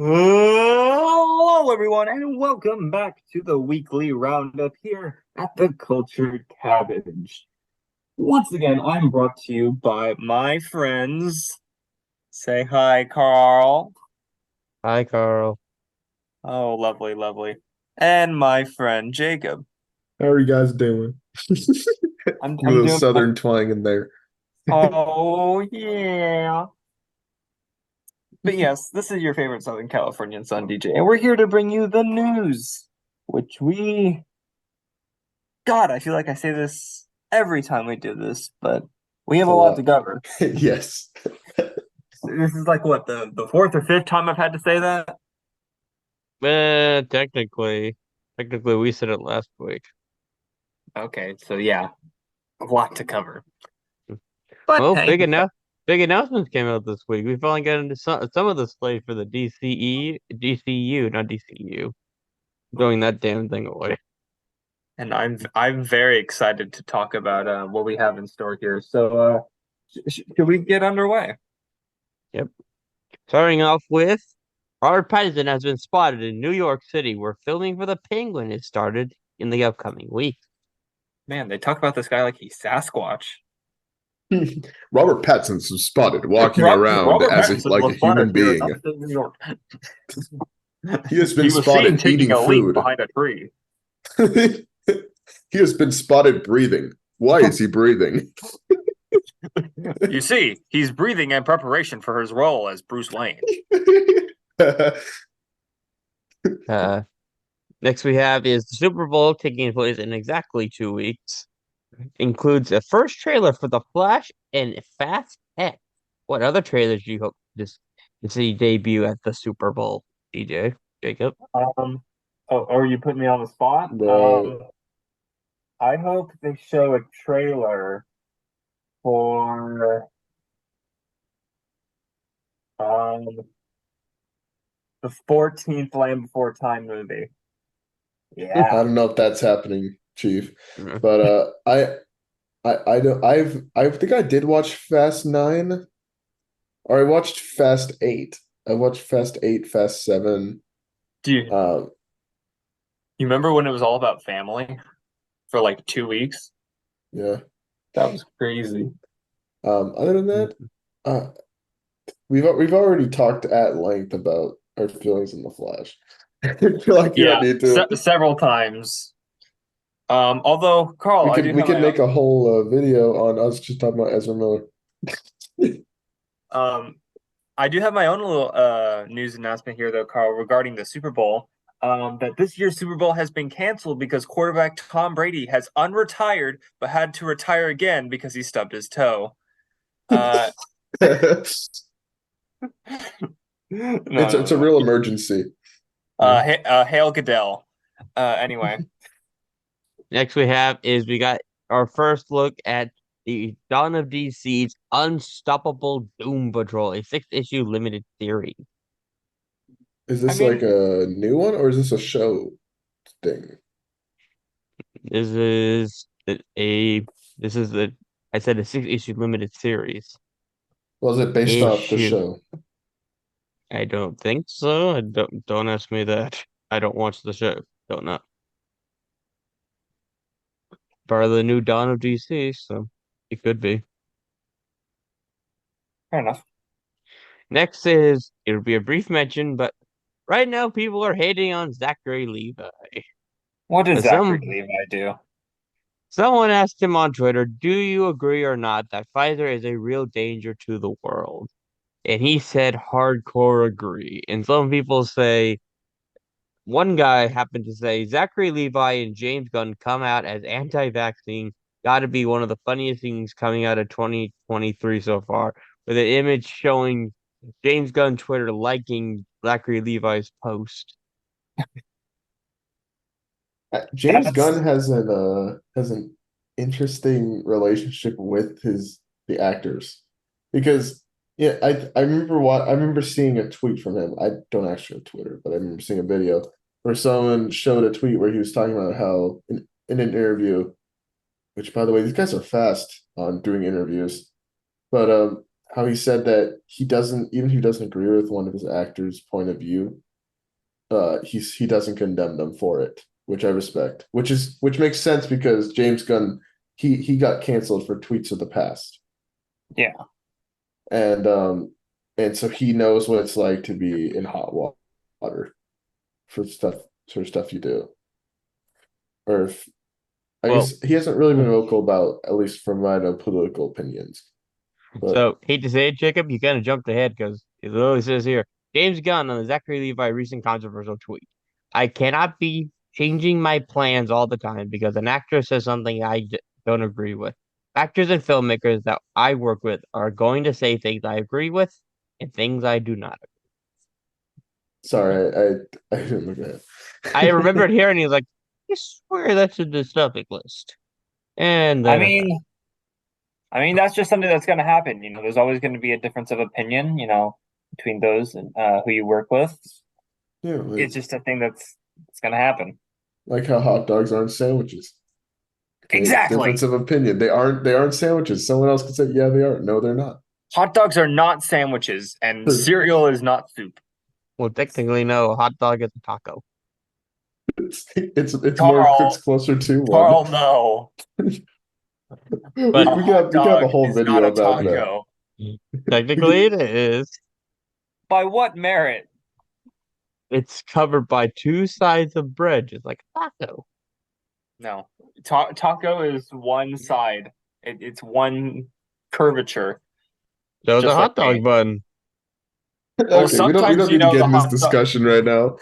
Hello, everyone, and welcome back to the weekly roundup here at the Cultured Cabbage. Once again, I'm brought to you by my friends. Say hi, Carl. Hi, Carl. Oh, lovely, lovely. And my friend Jacob. How are you guys doing? I'm A I'm little doing southern twang in there. oh yeah. But yes, this is your favorite Southern Californian Sun DJ, and we're here to bring you the news, which God, I feel like I say this every time we do this, but we have It's a a lot to lot. cover. Yes. This is like what the fourth or fifth time I've had to say that. Technically, we said it last week. Okay, so yeah, a lot to cover. But Well, hey, big announcements came out this week. We finally got into some of the slate for the DCU, not DCU. Throwing that damn thing away. and I'm very excited to talk about what we have in store here. So, should we get underway? Yep. Starting off with Robert Pattinson has been spotted in New York City, where filming for The Penguin is started in the upcoming week. Man, they talk about this guy like he's Sasquatch. Robert Pattinson was spotted walking around Robert as Pattinson like a was spotted human here in being. upstate New York. He has He been was seen spotted taking eating a leak food. behind a tree. He has been spotted breathing. Why is he breathing? You see, he's breathing in preparation for his role as Bruce Wayne. Uh, Next we have is the Super Bowl taking place in exactly 2 weeks. Includes a first trailer for The Flash and Fast X. What other trailers do you hope to see debut at the Super Bowl, DJ Jacob? Are you putting me on the spot? Right. I hope they show a trailer for um the 14th Land Before Time movie. I Yeah. don't know if that's happening, Chief. Mhm. But I don't I think I did watch Fast 9, or I watched Fast 8. I watched Fast 8, Fast 7. Do you Um you remember when it was all about family for like 2 weeks? yeah. That was crazy. Other than that, uh we've already talked at length about our feelings in the Flash. I feel like you don't Yeah, need to. several times. Although Carl, We I could do we have could my make own. a whole video on us just talking about Ezra Miller. Um, I do have my own little news announcement here, though, Carl, regarding the Super Bowl. That this year's Super Bowl has been canceled because quarterback Tom Brady has unretired but had to retire again because he stubbed his toe. Uh, no, It's no, a no. real emergency. Hail Goodell. Anyway, Next we got our first look at the Dawn of DC's Unstoppable Doom Patrol, a 6-issue limited series. Is I this like mean, a new one, or is this a show thing? This is a this is the I said a 6-issue limited series. Was it based off the Issue. show? I don't think so. I don't ask me that. I don't watch the show. Don't know. Part of the new Dawn of DC, so it could be. fair enough. Next is it'll be a brief mention, but right now people are hating on Zachary Levi. What does Zachary Some Levi do? someone asked him on Twitter, "Do you agree or not that Pfizer is a real danger to the world?" And he said, "Hardcore agree." And some people say one guy happened to say Zachary Levi and James Gunn come out as anti-vaccine. Got to be one of the funniest things coming out of 2023 so far, with an image showing James Gunn Twitter liking Zachary Levi's post. James That's Gunn has an interesting relationship with his the actors, because Yeah, I remember seeing a tweet from him. I don't actually have Twitter, but I remember seeing a video where someone showed a tweet where he was talking about how in an interview, which by the way, these guys are fast on doing interviews, but how he said that he doesn't even if he doesn't agree with one of his actors' point of view, he doesn't condemn them for it, which I respect. Which makes sense because James Gunn he got canceled for tweets of the past. Yeah. And so he knows what it's like to be in hot water for stuff you do. Or if I Well, guess he hasn't really been vocal about at least from my political opinions. But so hate to say it, Jacob, you kind of jumped ahead because it literally says here, James Gunn on the Zachary Levi recent controversial tweet. I cannot be changing my plans all the time because an actor says something don't agree with. Actors and filmmakers that I work with are going to say things I agree with and things I do not. sorry, I didn't look at I it. remembered hearing he was like, I swear that's in the topic list. And I then I thought, mean, I mean that's just something that's going to happen. There's always going to be a difference of opinion, between those who you work with. Yeah, It's just a thing that's it's going to happen. like how hot dogs aren't sandwiches. Okay, difference Exactly. of opinion. They aren't sandwiches. Someone else could say, yeah, they are. No, they're not. Hot dogs are not sandwiches, and cereal is not soup. well, technically, no, hot dog is a taco. It's Carl, closer to one. Carl, no. We But A we hot got we got a dog whole is not video a about that. taco. technically, it is. By what merit? It's covered by two sides of bread, just like a taco. No. Taco is one side. It's one curvature, So it's a just like hot dog me. bun. Well, Okay, we sometimes don't need to get the in this hot dog. discussion right now.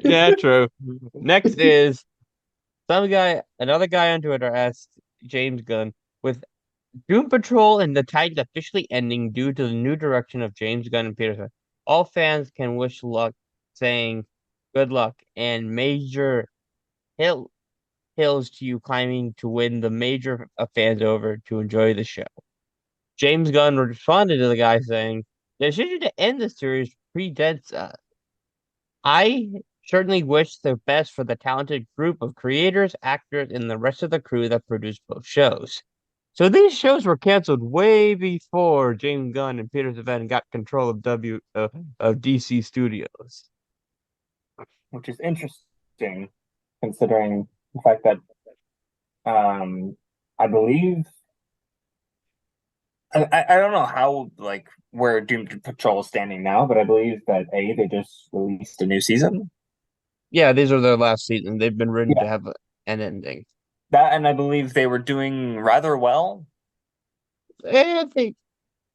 Yeah, true. Next is another guy on Twitter asked James Gunn, with Doom Patrol and the Titans officially ending due to the new direction of James Gunn and Peterson. All fans can wish luck, saying good luck and major hill hills to you climbing to win the major of fans over to enjoy the show. James Gunn responded to the guy saying, the decision to end the series predates us. I certainly wish the best for the talented group of creators, actors, and the rest of the crew that produced both shows. So these shows were canceled way before James Gunn and Peter Savagne got control of DC Studios. Which is interesting considering the fact that um I believe I don't know how like where Doom Patrol is standing now, but I believe that they just released a new season. Yeah, these are their last season. They've been written to Yeah, have an ending. that and I believe they were doing rather well. And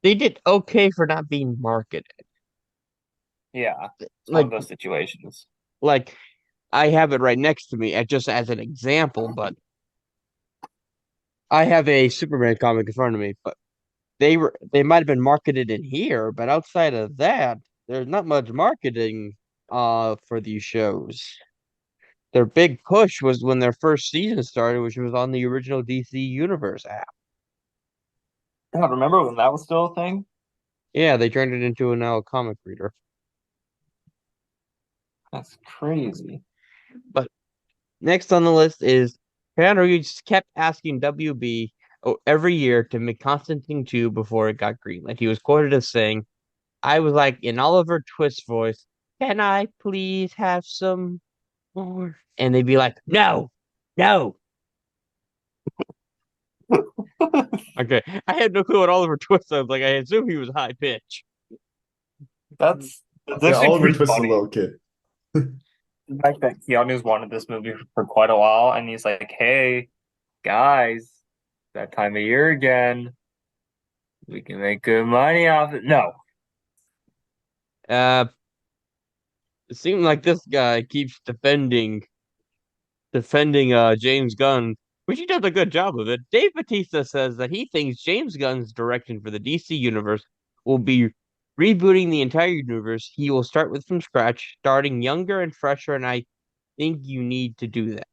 they did okay for not being marketed. Yeah, it's one of Like those situations. like I have it right next to me just as an example, but I have a Superman comic in front of me, but they might have been marketed in here, but outside of that, there's not much marketing for these shows. Their big push was when their first season started, which was on the original DC Universe app. God, remember when that was still a thing? Yeah, they turned it into a now a comic reader. That's crazy. But next on the list is Keanu Reeves kept asking WB every year to make Constantine 2 before it got greenlit. He was quoted as saying, I was like in Oliver Twist voice, can I please have some more? And they'd be like, no, no. Okay. I had no clue what Oliver Twist sounds like. I assume he was high pitch. That's Yeah, actually Oliver pretty Twist is a funny. little kid. The fact that Keanu's wanted this movie for quite a while, and he's like, "Hey, guys, that time of year again. We can make good money off it." No, Uh, it seemed like this guy keeps defending James Gunn, which he does a good job of it. Dave Bautista says that he thinks James Gunn's direction for the DC universe will be rebooting the entire universe. He will start with from scratch, starting younger and fresher, and I think you need to do that.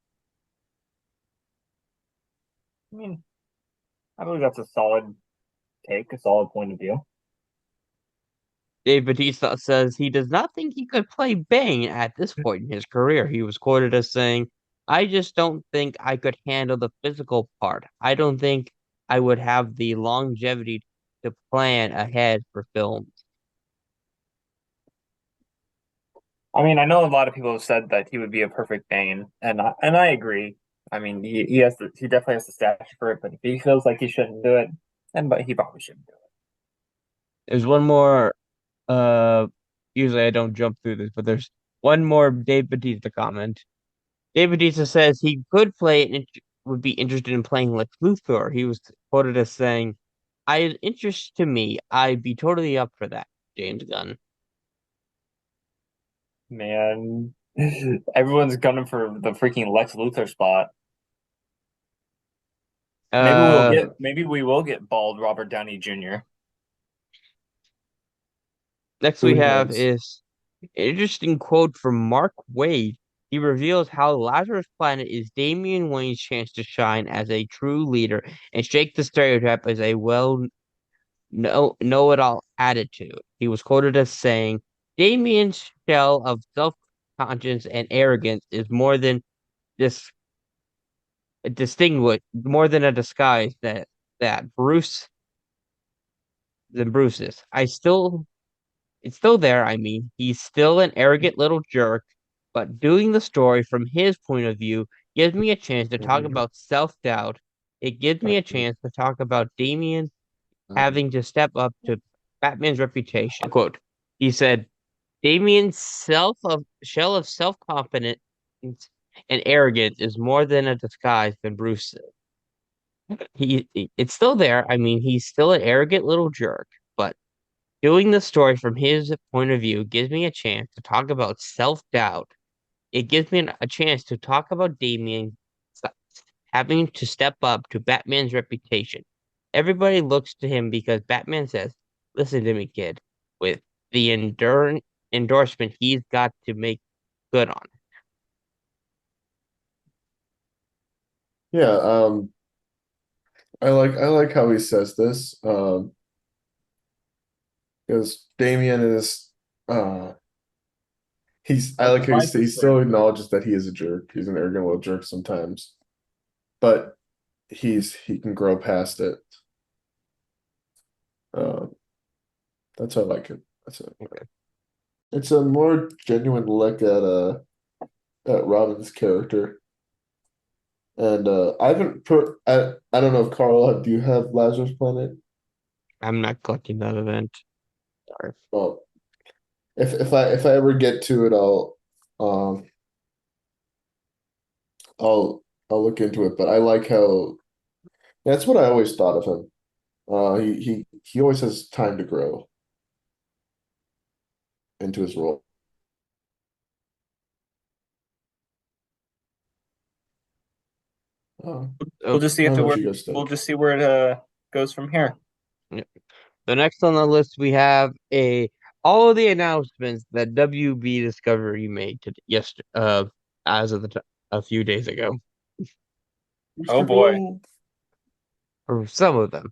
I mean, I believe that's a solid take, a solid point of view. Dave Bautista says he does not think he could play Bane at this point in his career. He was quoted as saying, I just don't think I could handle the physical part. I don't think I would have the longevity to plan ahead for films. I mean, I know a lot of people have said that he would be a perfect Bane, and I agree. I mean, he definitely has the stature for it, but if he feels like he shouldn't do it, then but he probably shouldn't do There's one more, uh, usually I don't jump through this, but there's one more Dave Bautista comment. Dave Bautista says he could play and would be interested in playing Lex Luthor. He was quoted as saying, I interest to me, I'd be totally up for that, James Gunn. it. Man, everyone's gunning for the freaking Lex Luthor spot. Uh, Maybe we will get bald Robert Downey Jr. Next we Who have knows? is an interesting quote from Mark Waid. He reveals how Lazarus Planet is Damian Wayne's chance to shine as a true leader and shake the stereotype as a know-it-all attitude. He was quoted as saying, Damian's shell of self-conscience and arrogance is more than this more than a disguise that Bruce's. It's still there. I mean, he's still an arrogant little jerk, but doing the story from his point of view gives me a chance to talk about self-doubt. It gives me a chance to talk about Damian having to step up to Batman's reputation. Quote, he said, Damian's shell of self-confidence and arrogance is more than a disguise than Bruce. It's still there. I mean, he's still an arrogant little jerk, but doing the story from his point of view gives me a chance to talk about self-doubt. It gives me a chance to talk about Damian having to step up to Batman's reputation. Everybody looks to him because Batman says, listen to me, kid, with the endorsement he's got to make good on. Yeah, I like how he says this. Because Damien is I That's like how my he still concern. acknowledges that he is a jerk. He's an arrogant little jerk sometimes, but he can grow past it. Uh, that's how I like it. It's a more genuine look at Robin's character. And I haven't put I don't know if Carl, do you have Lazarus Planet? I'm not collecting that event. Sorry. Well, if I ever get to it, um I'll look into it. But I like how that's what I always thought of him. He always has time to grow into his role. Uh, We'll Oh, just see I if don't it know what works. you guys We'll think. just see where it goes from here. yeah. The next on the list we have a all of the announcements that WB Discovery made to as of a few days ago, Oh Mr. boy. Gold. or some of them.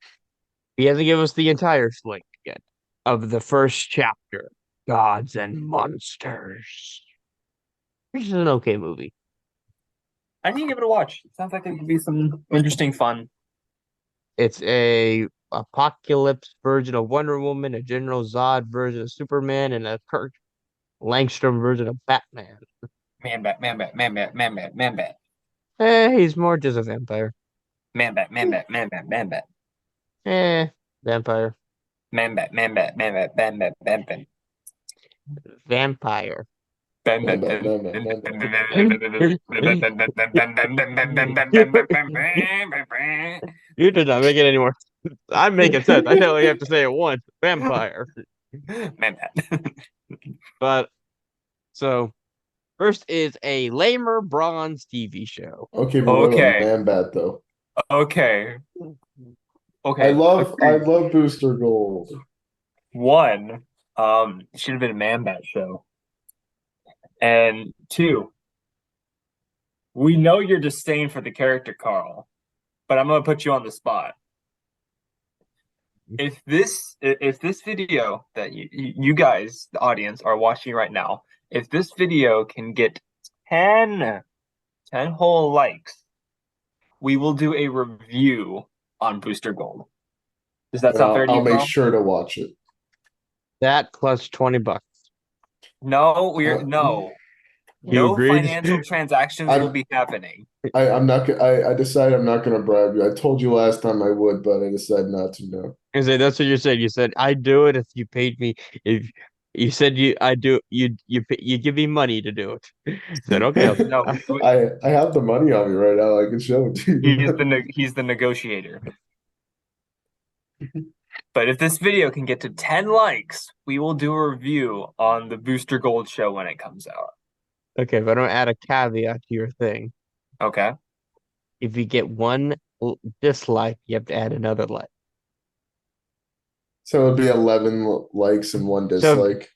He hasn't given us the entire slate yet of the first chapter, Gods and Monsters, which is an okay movie. I need to give it a watch. It sounds like it could be some interesting fun. It's a apocalypse version of Wonder Woman, a General Zod version of Superman, and a Kirk Langstrom version of Batman. Man bat, man bat, man bat, man bat, man bat. He's more just a vampire. Man bat, man bat, man bat, man bat. Eh, Vampire. Man bat, man bat, man bat, man bat, man bat. Vampire. Man Man, bat, man, man man, man, man, man. You did not make it anymore. I'm making sense. I only have to say it once. Vampire. bat. But so first is a lamer bronze TV show. Okay, but what about Okay, Man Bat though? okay, I okay. love I Agreed. love Booster Gold. One, it should have been a man bat show. And two, we know your disdain for the character, Carl, but I'm gonna put you on the spot. if this video that you guys, the audience, are watching right now, if this video can get 10 10 whole likes, we will do a review on Booster Gold. Does that And sound fair to I'll you, make Carl? sure to watch it. That plus $20. No, Uh, You no agreed? financial transactions will I'm be happening. I'm not gonna I decided I'm not gonna bribe you. I told you last time I would, but I decided not to now. I say that's what you said. You said I'd do it if you paid me. If you said I do, you give me money to do it. I said okay, I'll do No, it. I have the money on me right now. I can show it to you. he's the negotiator. But if this video can get to 10 likes, we will do a review on the Booster Gold show when it comes out. Okay, but I'm gonna add a caveat to your thing. Okay. If you get one dislike, you have to add another like. So it'd be 11 likes and one So, dislike.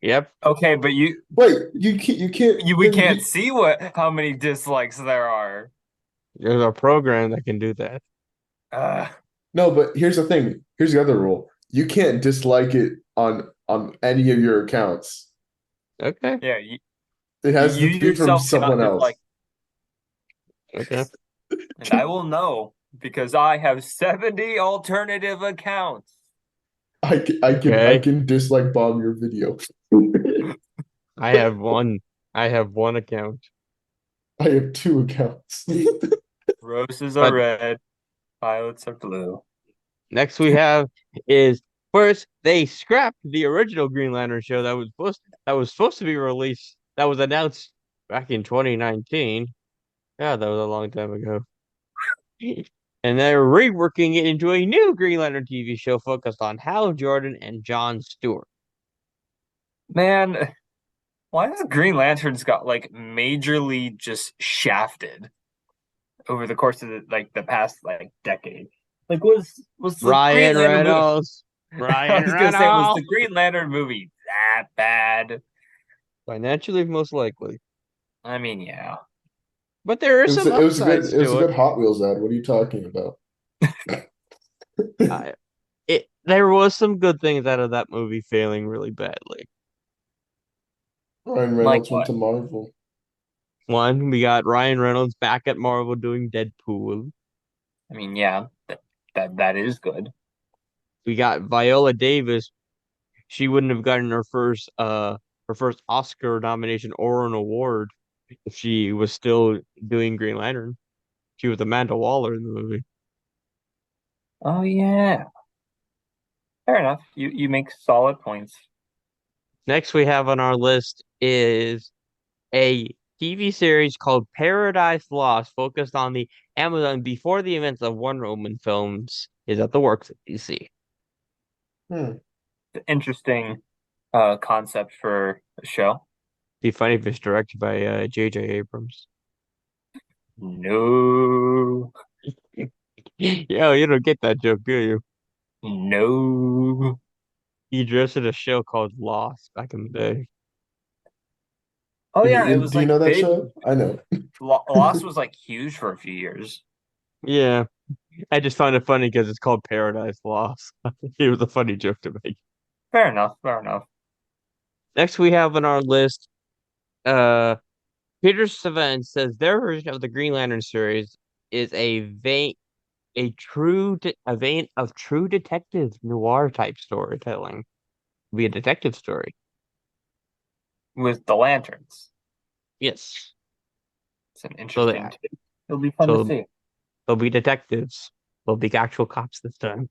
yep. Okay, but Wait, you can't we then can't see how many dislikes there are. There's a program that can do that. Uh, no, but here's the thing. Here's the other rule. You can't dislike it on any of your accounts. Okay. yeah, It has you to be from yourself cannot someone else. dislike, Okay. and I will know because I have 70 alternative accounts. I Okay. can dislike bomb your video. I have one. I have one account. I have two accounts. Roses are But red, violets are blue. next we have is first they scrapped the original Green Lantern show that was supposed to be released that was announced back in 2019. Yeah, that was a long time ago. And they're reworking it into a new Green Lantern TV show focused on Hal Jordan and John Stewart. Man, why has Green Lanterns got like majorly just shafted over the course of the past like decade? Like was the Green Ryan Lantern movie Reynolds. I Ryan was gonna say was Reynolds. the Green Lantern movie that bad? Financially, most likely. I mean, yeah. But there are It was some it was a good upsides it was a to it. good Hot Wheels ad. What are you talking about? I, there was some good things out of that movie failing really badly. Ryan Like Reynolds went what? to Marvel. One, we got Ryan Reynolds back at Marvel doing Deadpool. I mean, yeah, that is good. We got Viola Davis. She wouldn't have gotten her first Oscar nomination or an award if she was still doing Green Lantern. She was Amanda Waller in the movie. Oh yeah. Fair enough. You make solid points. Next we have on our list is a TV series called Paradise Lost, focused on the Amazon before the events of Wonder Woman films is at the works at DC. Hmm. Interesting concept for a show. Be funny if it's directed by J.J. Abrams. No. Yo, you don't get that joke, do you? No. He directed a show called Lost back in the day. Oh yeah, it was Do you like know that big. show? I know. Lost was like huge for a few years. Yeah, I just found it funny because it's called Paradise Lost. It was a funny joke to make. Fair enough. Fair enough. Next, we have on our list, uh, Peter Savan says their version of the Green Lantern series is a vein of true detective noir type storytelling. Be a detective story. With the lanterns, Yes. it's an So interesting. that It'll be fun to so see. they'll be detectives. They'll be actual cops this time.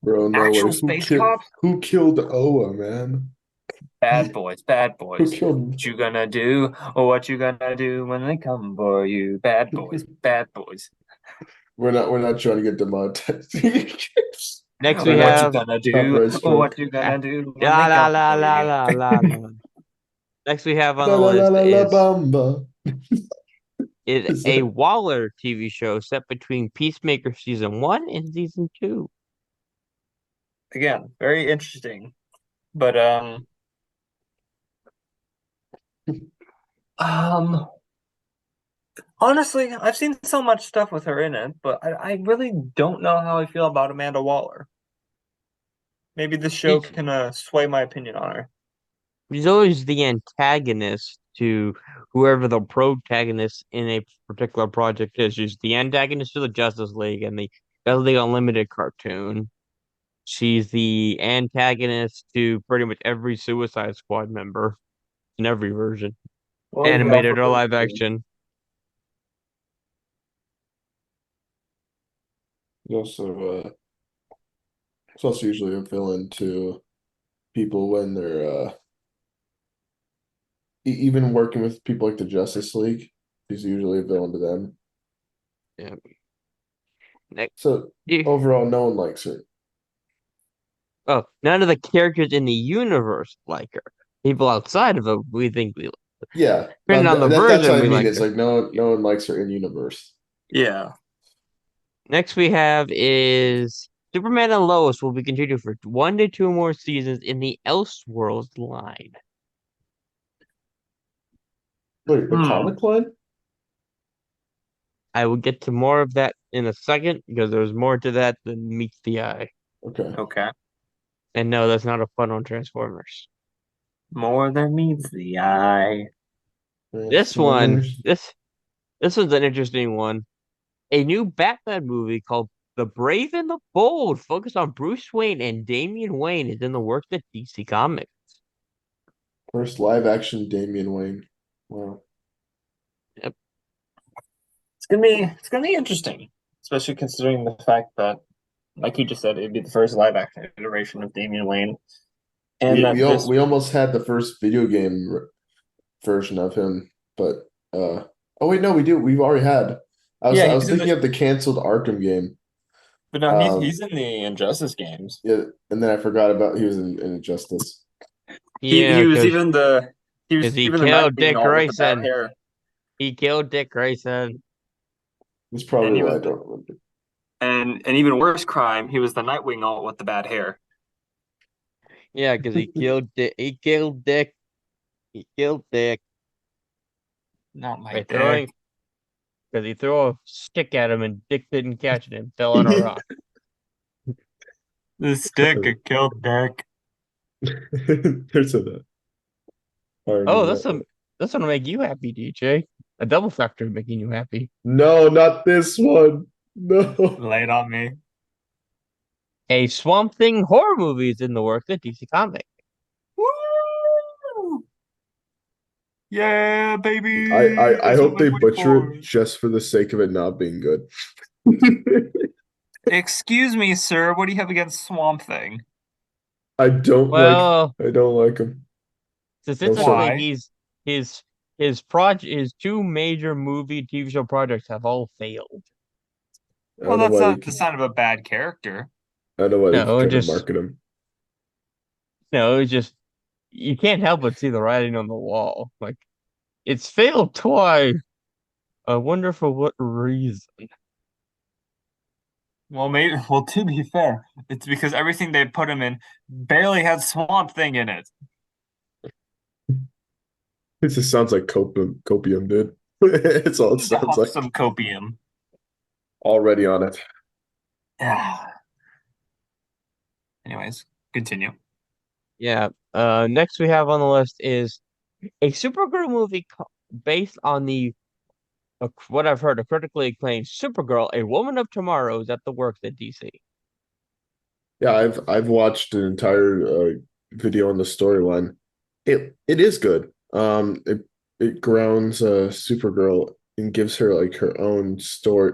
Bro, no Actual way. space cops, Who killed Oa, man? bad boys, bad Who boys. killed What you gonna do? Or what you gonna do when they come for you? Bad boys, bad boys. we're not trying to get demonetized. Next we Or what you have gonna do? Copyright Or what strike. you gonna do when la they la come la for la you? la la la. Next we have on La the la la list la la is bamba. is Is a that Waller TV show set between Peacemaker season 1 and season 2. Again, very interesting. But um honestly, I've seen so much stuff with her in it, but I really don't know how I feel about Amanda Waller. Maybe this show He's, can sway my opinion on her. he's always the antagonist to whoever the protagonist in a particular project is. She's the antagonist to the Justice League and the Justice League Unlimited cartoon. She's the antagonist to pretty much every Suicide Squad member in every version, Well, he's also animated or live action. He's also usually a villain to people when they're even working with people like the Justice League. He's usually a villain to them. Yeah. Next, So overall, no one likes her. oh, none of the characters in the universe like her. People outside of it, we think we like her. Yeah, Depending on the that's what version, I we mean. like It's her. like no one likes her in universe. Yeah. Next we have is Superman and Lois will be continued for 1 to 2 more seasons in the Elseworlds line. Wait, the Hmm. comic line? I will get to more of that in a second because there's more to that than meets the eye. Okay. Okay. And no, that's not a pun on Transformers. More than meets the eye. This one, Transformers. this one's an interesting one. A new Batman movie called The Brave and the Bold, focused on Bruce Wayne and Damian Wayne, is in the works at DC Comics. First live action Damian Wayne. Wow. Yep. It's gonna be interesting, especially considering the fact that, like you just said, it'd be the first live action iteration of Damian Wayne, and We that we al- this we almost had the first video game version of him, but oh wait, no, we do. We've already had. I was yeah, I he's was in thinking the of the canceled Arkham game. but no, he's Um he's in the Injustice games. yeah, and then I forgot about he was in Injustice. He Yeah, he was because even the he was he even the killed Nightwing Dick all with the bad Grayson. hair, He killed Dick Grayson. That's and probably he why was I don't remember. and even worse crime, he was the Nightwing all with the bad hair. Yeah, because he killed Dick. He killed Dick. He killed Dick Not my by dick. throwing because he threw a stick at him and Dick didn't catch it and fell on a rock. The stick it killed Dick. There's a irony Oh, in that. that's gonna make you happy, DJ. A double factor making you happy. No, not this one. No. Lay it on me. A Swamp Thing horror movie is in the works at DC Comics. Woo! Yeah, I, baby. I I That's what hope I've been they waiting butcher for. it just for the sake of it not being good. Excuse me, sir. What do you have against Swamp Thing? I don't like Well, I don't like him. No statistically, sir. Why? his his 2 major movie TV show projects have all failed. I Well, don't know that's why not the sign of a bad character. they keep No, it trying to just market him. no, it's just you can't help but see the writing on the wall. Like it's failed twice. I wonder for what reason. Well, maybe. Well, to be fair, it's because everything they put him in barely had Swamp Thing in it. It just sounds like copium did. It's all it Need to sounds huff like. some copium. Already on it. Yeah. Anyways, continue. Yeah. Next we have on the list is a Supergirl movie based on the what I've heard, a critically acclaimed Supergirl, A Woman of Tomorrow, is at the works at DC. Yeah, I've watched an entire video on the storyline. It is good. It grounds Supergirl and gives her like her own story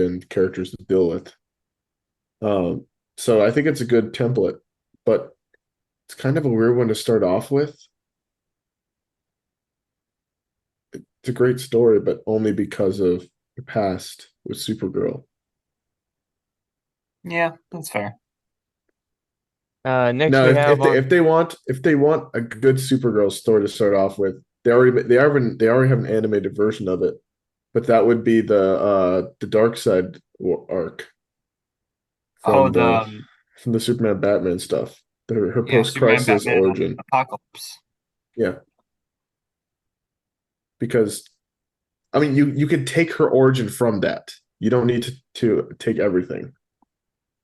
and characters to deal with. So I think it's a good template, but it's kind of a weird one to start off with. It's a great story, but only because of the past with Supergirl. Yeah, that's fair. Next Now, we if have if they, on if they want if they want a good Supergirl story to start off with, they already have an animated version of it, but that would be the Dark Side arc Oh, from the Superman Batman stuff. Her yeah, post Superman, crisis Batman, origin. Apocalypse. Yeah, because I mean you could take her origin from that. You don't need to take everything.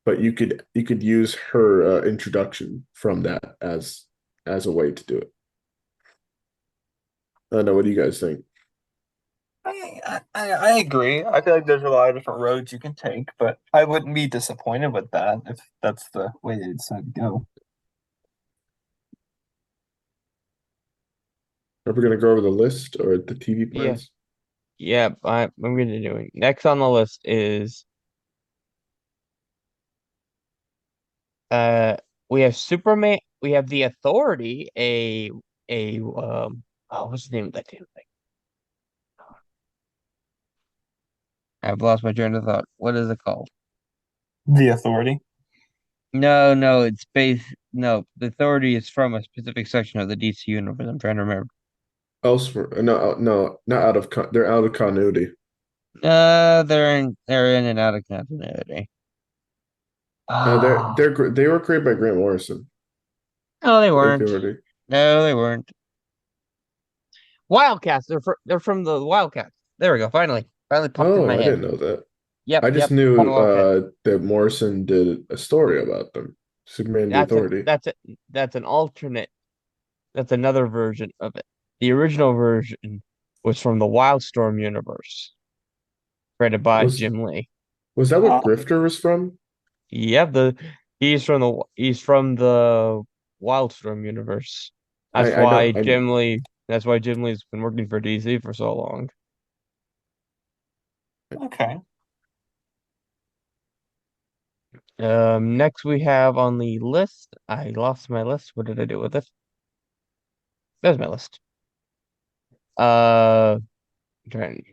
but you could use her introduction from that as a way to do it. I don't know. What do you guys think? I agree. I feel like there's a lot of different roads you can take, but I wouldn't be disappointed with that if that's the way they decide to go. Are we gonna go over the list or the TV Yeah, plans? yeah, I'm gonna do it. Next on the list is uh we have Superman, we have the Authority, a oh, what's the name of that damn thing? I've lost my train of thought. What is it called? The Authority. No, no, it's based. No, the Authority is from a specific section of the DC universe. I'm trying to remember. Elsewhere, no, no, not out of they're out of continuity. They're in and out of continuity. Ah, They were created by Grant Morrison. no, they The weren't. Authority. No, they weren't. Wildcats. They're from the Wildcats. There we go. Finally popped in Oh, my I head. didn't know that. Yep, I just yep. They're part knew of Wildcats. that Morrison did a story about them. Superman the That's an Authority. that's a that's an alternate. That's another version of it. The original version was from the Wildstorm universe, created by Was Jim Lee. was that what Uh, Grifter was from? Yep, he's from the Wildstorm universe. That's I why know I Jim Lee. That's why Jim Lee's been working for DC for so long. okay. Next we have on the list. I lost my list. What did I do with it? There's my list. Uh, trying.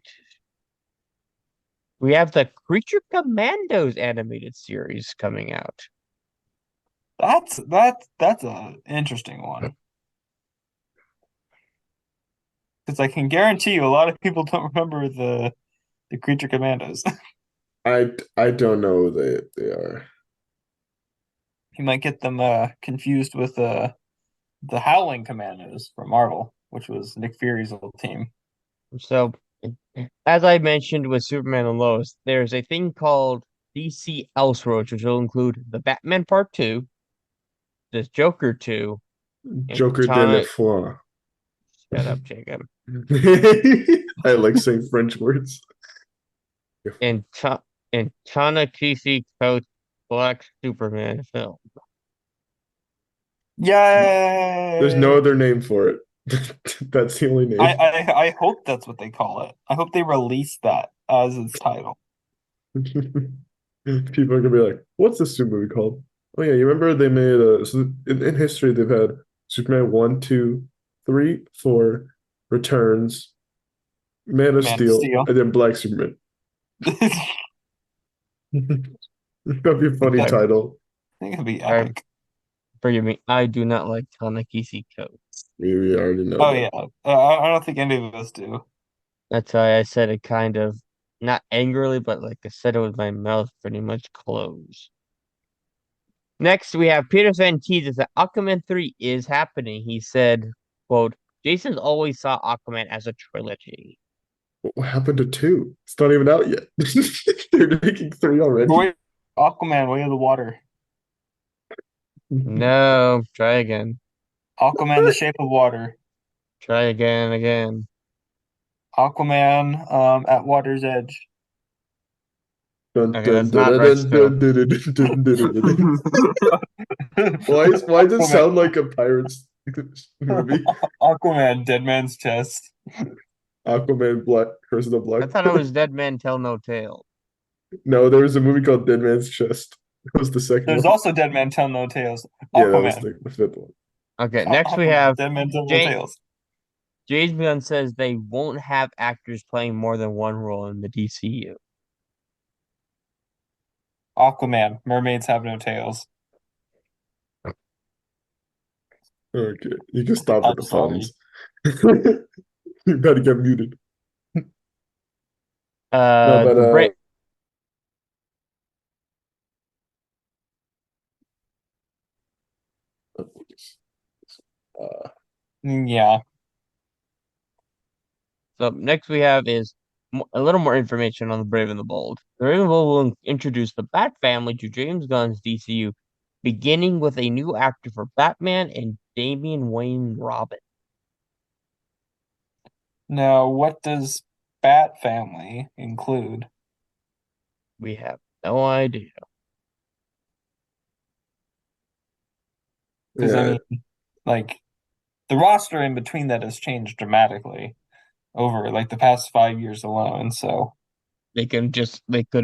We have the Creature Commandos animated series coming out. That's a interesting one because I can guarantee you a lot of people don't remember the Creature Commandos. I don't know who they are. You might get them confused with the Howling Commandos from Marvel, which was Nick Fury's old team. So, as I mentioned with Superman and Lois, there's a thing called DC Elseworlds, which will include the Batman Part 2, the Joker 2, and Joker de la Tana. Foi. Shut up, Jacob. I like saying French words. And Ta-Nehisi Coates' Black Superman film. There's no Yay! other name for it. That's the only I, name. I I hope that's what they call it. I hope they release that as its title. People are gonna be like, "What's this super movie called?" Oh yeah, you remember they made so in history they've had Superman 1, 2, 3, 4, Returns, Man of Man of Steel, Steel. and then Black Superman. I That'd be a think funny title. it'd be I epic. Forgive me, I do not like Ta-Nehisi Coates. We already know Oh that. yeah, I don't think any of us do. That's why I said it kind of not angrily, but like I said it with my mouth pretty much closed. Next, we have Peter Van teases that Aquaman 3 is happening. He said, quote, Jason's always saw Aquaman as a trilogy. What happened to two? It's not even out yet. They're making three already. Boy, Aquaman, Way of the Water. No, try again. Aquaman, The Shape of Water. Try again, again. Aquaman, at Water's Edge. Dun, Okay, dun, that's dun, not dun, right dun, still. dun, dun, dun, dun, dun, dun, dun. Why does it Aquaman, sound like a pirates movie? Aquaman, Dead Man's Chest. Aquaman, Black, Curse of the I Black. thought it was Dead Man Tell No Tale. No, there was a movie called Dead Man's Chest. That was the second There's one. also Dead Man Tell No Tales. Yeah, that was Aquaman. the fifth one. Okay, next we Aquaman, have Dead Man Tell No James Tales. James Gunn says they won't have actors playing more than one role in the DCU. Aquaman, Mermaids Have No Tails. Okay, you can stop with I'm the sorry. puns. You better get muted. No, but The Brit uh, Yeah. So next we have is a little more information on the Brave and the Bold. The Brave and the Bold will introduce the Bat family to James Gunn's DCU, beginning with a new actor for Batman and Damian Wayne Robin. Now, what does Bat Family include? We have no idea. Because I Yeah, mean, like the roster in between that has changed dramatically over like the past 5 years alone. So They could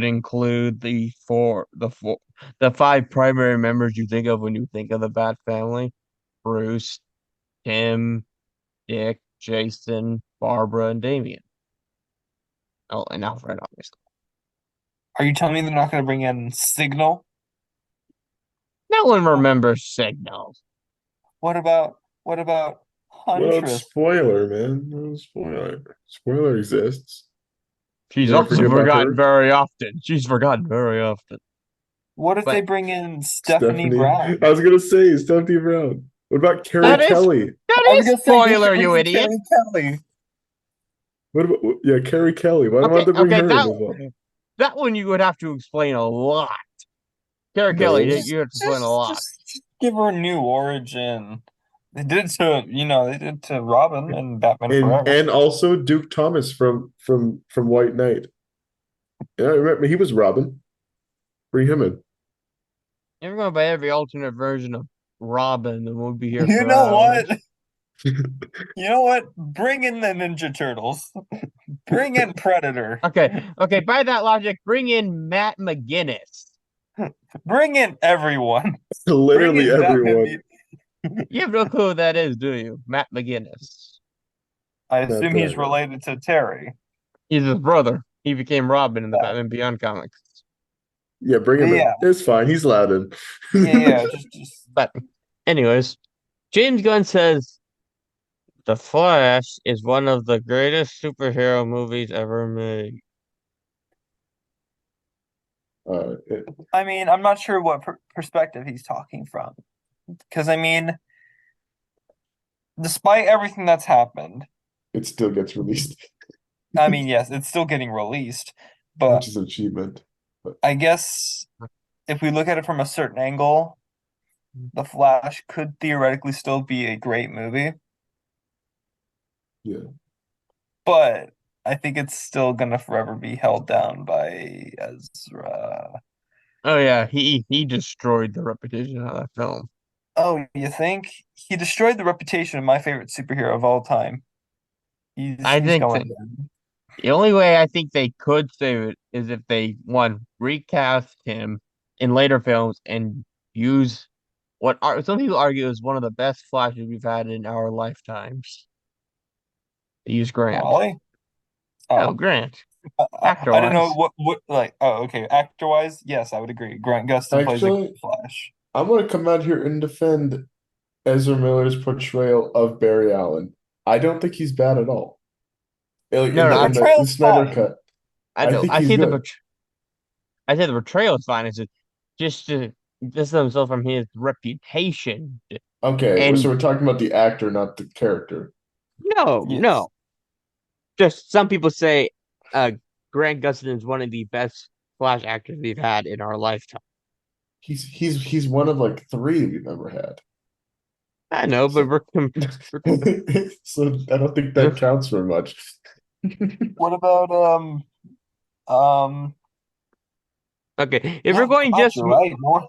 include the five primary members you think of when you think of the Bat family. Bruce, Tim, Dick, Jason, Barbara, and Damien. Oh, and Alfred, obviously. are you telling me they're not going to bring in Signal? No one remembers Signal. What about well, Huntress? spoiler, man. No spoiler. Spoiler exists. She's You ever also forget about forgotten her? very often. She's forgotten very often. What if they But bring in Stephanie Stephanie. Brown? I was gonna say Stephanie Brown. What about Carrie that is Kelly? I that was is gonna say they spoiler, should bring you in idiot. Carrie Kelly. What about yeah, Carrie Kelly? Why don't Okay, they bring okay, her in as well? that one you would have to explain a lot. Carrie Kelly, No. you have to explain a Just, lot. just, just give her a new origin. They did to Robin and Batman Forever. And also Duke Thomas from White Knight. Yeah, I remember he was Robin. Bring him in. If we're going by every alternate version of Robin, then we'll be here You for know what? hours. You know what? Bring in the Ninja Turtles. Bring in Predator. Okay. By that logic, bring in Matt McGinnis. Bring in everyone. Bring Literally in Batman. everyone. You have no clue who that is, do you? Matt McGinnis. I Not assume that I he's know. related to Terry. He's his brother. He became Robin in the Yeah, Batman Beyond comics. Yeah, bring him in. yeah, It's fine. He's allowed in. yeah. Just. But, anyways, James Gunn says The Flash is one of the greatest superhero movies ever made. It, I mean, I'm not sure what perspective he's talking from, because I mean, despite everything that's happened, it still gets released, I mean, yes, it's still getting released, but which is an achievement. But I guess if we look at it from a certain angle, The Flash could theoretically still be a great movie, yeah, but I think it's still gonna forever be held down by Ezra. Oh yeah, he destroyed the reputation of that film. Oh, you think? He destroyed the reputation of my favorite superhero of all time. He's I he's think that going down. the only way I think they could save it is if they one recast him in later films and use some people argue is one of the best flashes we've had in our lifetimes. They use Grant. Wally? Oh, Oh, Grant, I don't know actor-wise. what like. Oh, okay. Actor wise, yes, I would agree. Grant Gustin plays a actually, good Flash. I'm gonna come out here and defend Ezra Miller's portrayal of Barry Allen. I don't think he's bad at all. Like No, in no, The the portrayal's Snyder fine. cut, I I know. think he's good. I say the portrayal is fine. It's just to distance himself from his reputation. Okay, so And we're talking about the actor, not the character. no. Yes. Just some people say uh Grant Gustin is one of the best Flash actors we've had in our lifetime. He's one of like three we've ever had. I know, but So, we're so I don't think that counts for much. What about um? okay. If Yeah, we're going God, just you're right. No one,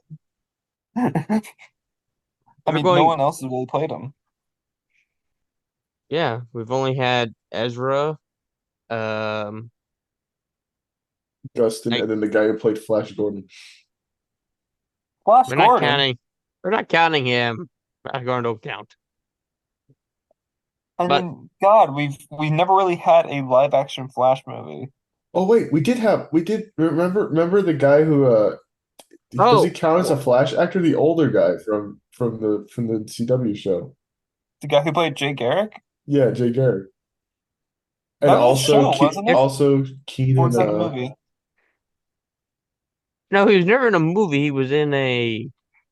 I if we're mean, no going one else has really played him. yeah, we've only had Ezra, um Justin, I and then the guy who played Flash Gordon. Flash we're not Gordon. counting we're not counting him. Flash Gordon don't count. I But mean, God, we've never really had a live action Flash movie. Oh wait, we did remember the guy who does he oh count as a Flash actor? The older guy from the CW show. The guy who played Jay Garrick. Yeah, Jay Garrick. And That was a also show, wasn't it? if Also Or Keenan was that a movie? no, he was never in a movie.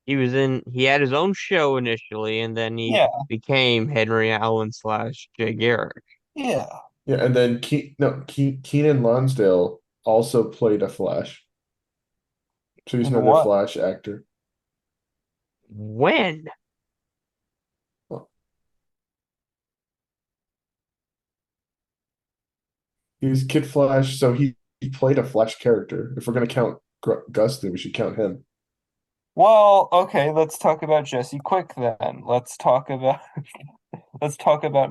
He had his own show initially, and then he Yeah, became Henry Allen slash Jay Garrick. yeah. Yeah, and then Keenan Lonsdale also played a Flash. So he's And another what? Flash actor. When? Well, he was Kid Flash, so he played a Flash character. If we're gonna count Gus, then we should count him. Well, okay, let's talk about Jesse Quick then. let's talk about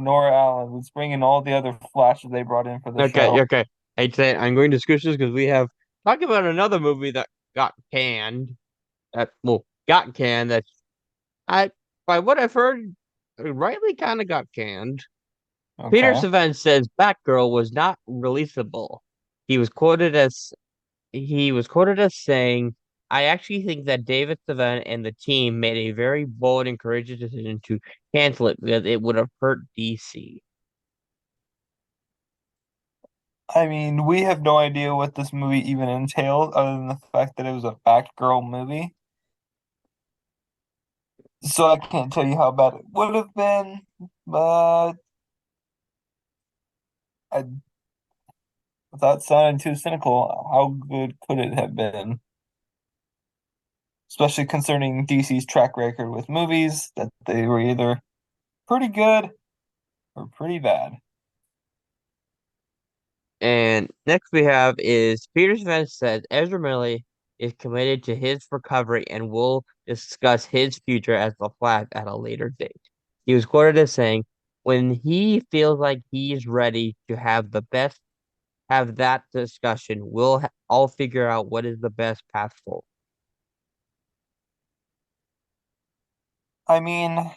Nora Allen. Let's bring in all the other Flashes they brought in for the Okay, show. okay. I'd say I'm going to discuss this because we have talked about another movie that got canned. That well, got canned. That I, by what I've heard, rightly kind of got canned. Peter Okay. Savant says Batgirl was not releasable. He was quoted as he was quoted as saying, "I actually think that David Savant and the team made a very bold and courageous decision to cancel it because it would have hurt DC." I mean, we have no idea what this movie even entailed, other than the fact that it was a Batgirl movie. So I can't tell you how bad it would have been, but I, without sounding too cynical, how good could it have been? Especially concerning DC's track record with movies, that they were either pretty good or pretty bad. And next we have is Peter Savant says Ezra Miller is committed to his recovery and will discuss his future as the Flash at a later date. He was quoted as saying, "When he feels like he's ready to have that discussion, we'll all figure out what is the best path forward." I mean,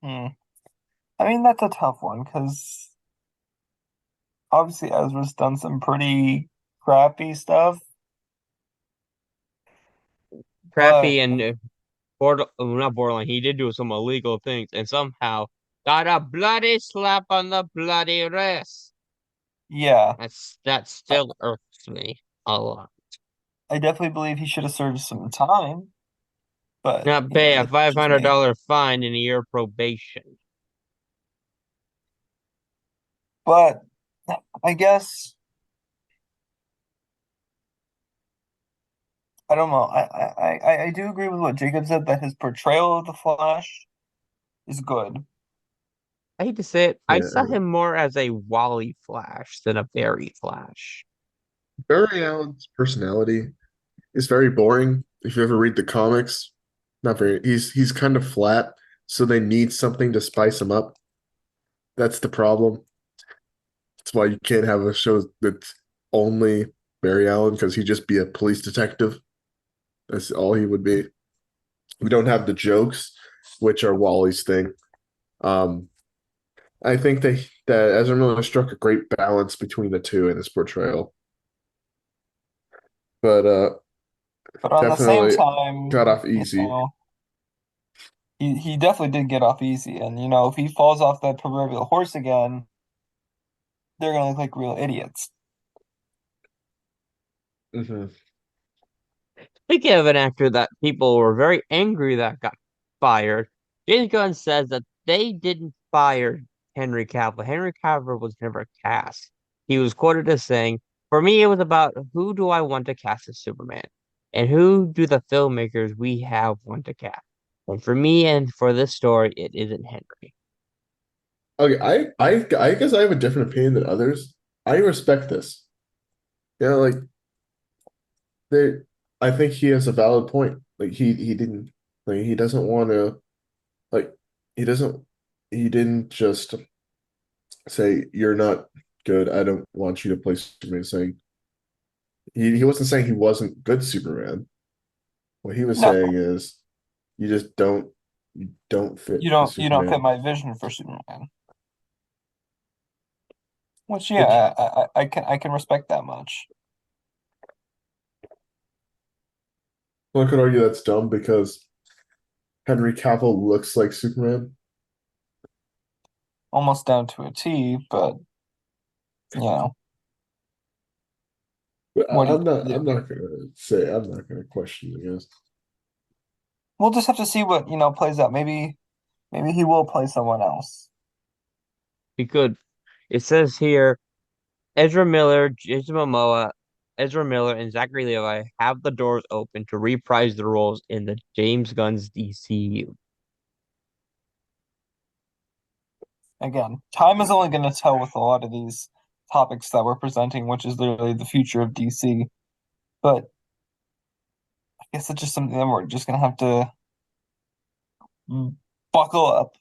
hmm, I mean that's a tough one because obviously Ezra's done some pretty crappy stuff, but Crappy and not borderline. He did do some illegal things and somehow got a bloody slap on the bloody wrist. yeah, That I, still irks me a lot. I definitely believe he should have served some time, but Not pay a that's five just hundred me. dollar fine and a year probation. But I guess I don't know. I do agree with what Jacob said that his portrayal of the Flash is good. I hate to say it, I saw Yeah, him more as a Wally Flash than a Barry Flash. Barry Allen's personality is very boring. If you ever read the comics, not very. He's kind of flat, so they need something to spice him up. That's the problem. That's why you can't have a show that's only Barry Allen because he'd just be a police detective. That's all he would be. We don't have the jokes, which are Wally's thing. Um, I think that Ezra Miller struck a great balance between the two in his portrayal, but But on the same definitely got time, off easy. he definitely did get off easy. And if he falls off that proverbial horse again, they're gonna look like real idiots. Hmm. Speaking of an actor that people were very angry that got fired, James Gunn says that they didn't fire Henry Cavill. Henry Cavill was never cast. He was quoted as saying, "For me, it was about who do I want to cast as Superman, and who do the filmmakers we have want to cast. And for me, and for this story, it isn't Henry." Okay, I guess I have a different opinion than others. I respect this. Like they, I think he has a valid point. Like he didn't like he doesn't want to like he doesn't he didn't just say you're not good. I don't want you to play Superman. Saying he wasn't saying he wasn't good Superman. What he was No, saying is you just don't you fit the don't fit Superman. my vision for Superman. Which Which yeah, I can respect that much. one could argue that's dumb because Henry Cavill looks like Superman. Almost down to a T, but you know, But what do I'm not. yeah. I'm not gonna question it. I guess. We'll just have to see what, plays out. Maybe he will play someone else. He could. It says here Ezra Miller, Jason Momoa, Ezra Miller, and Zachary Levi have the doors open to reprise their roles in the James Gunn's DCU. Again, time is only going to tell with a lot of these topics that we're presenting, which is literally the future of DC. But I guess it's just something that we're just going to have to buckle up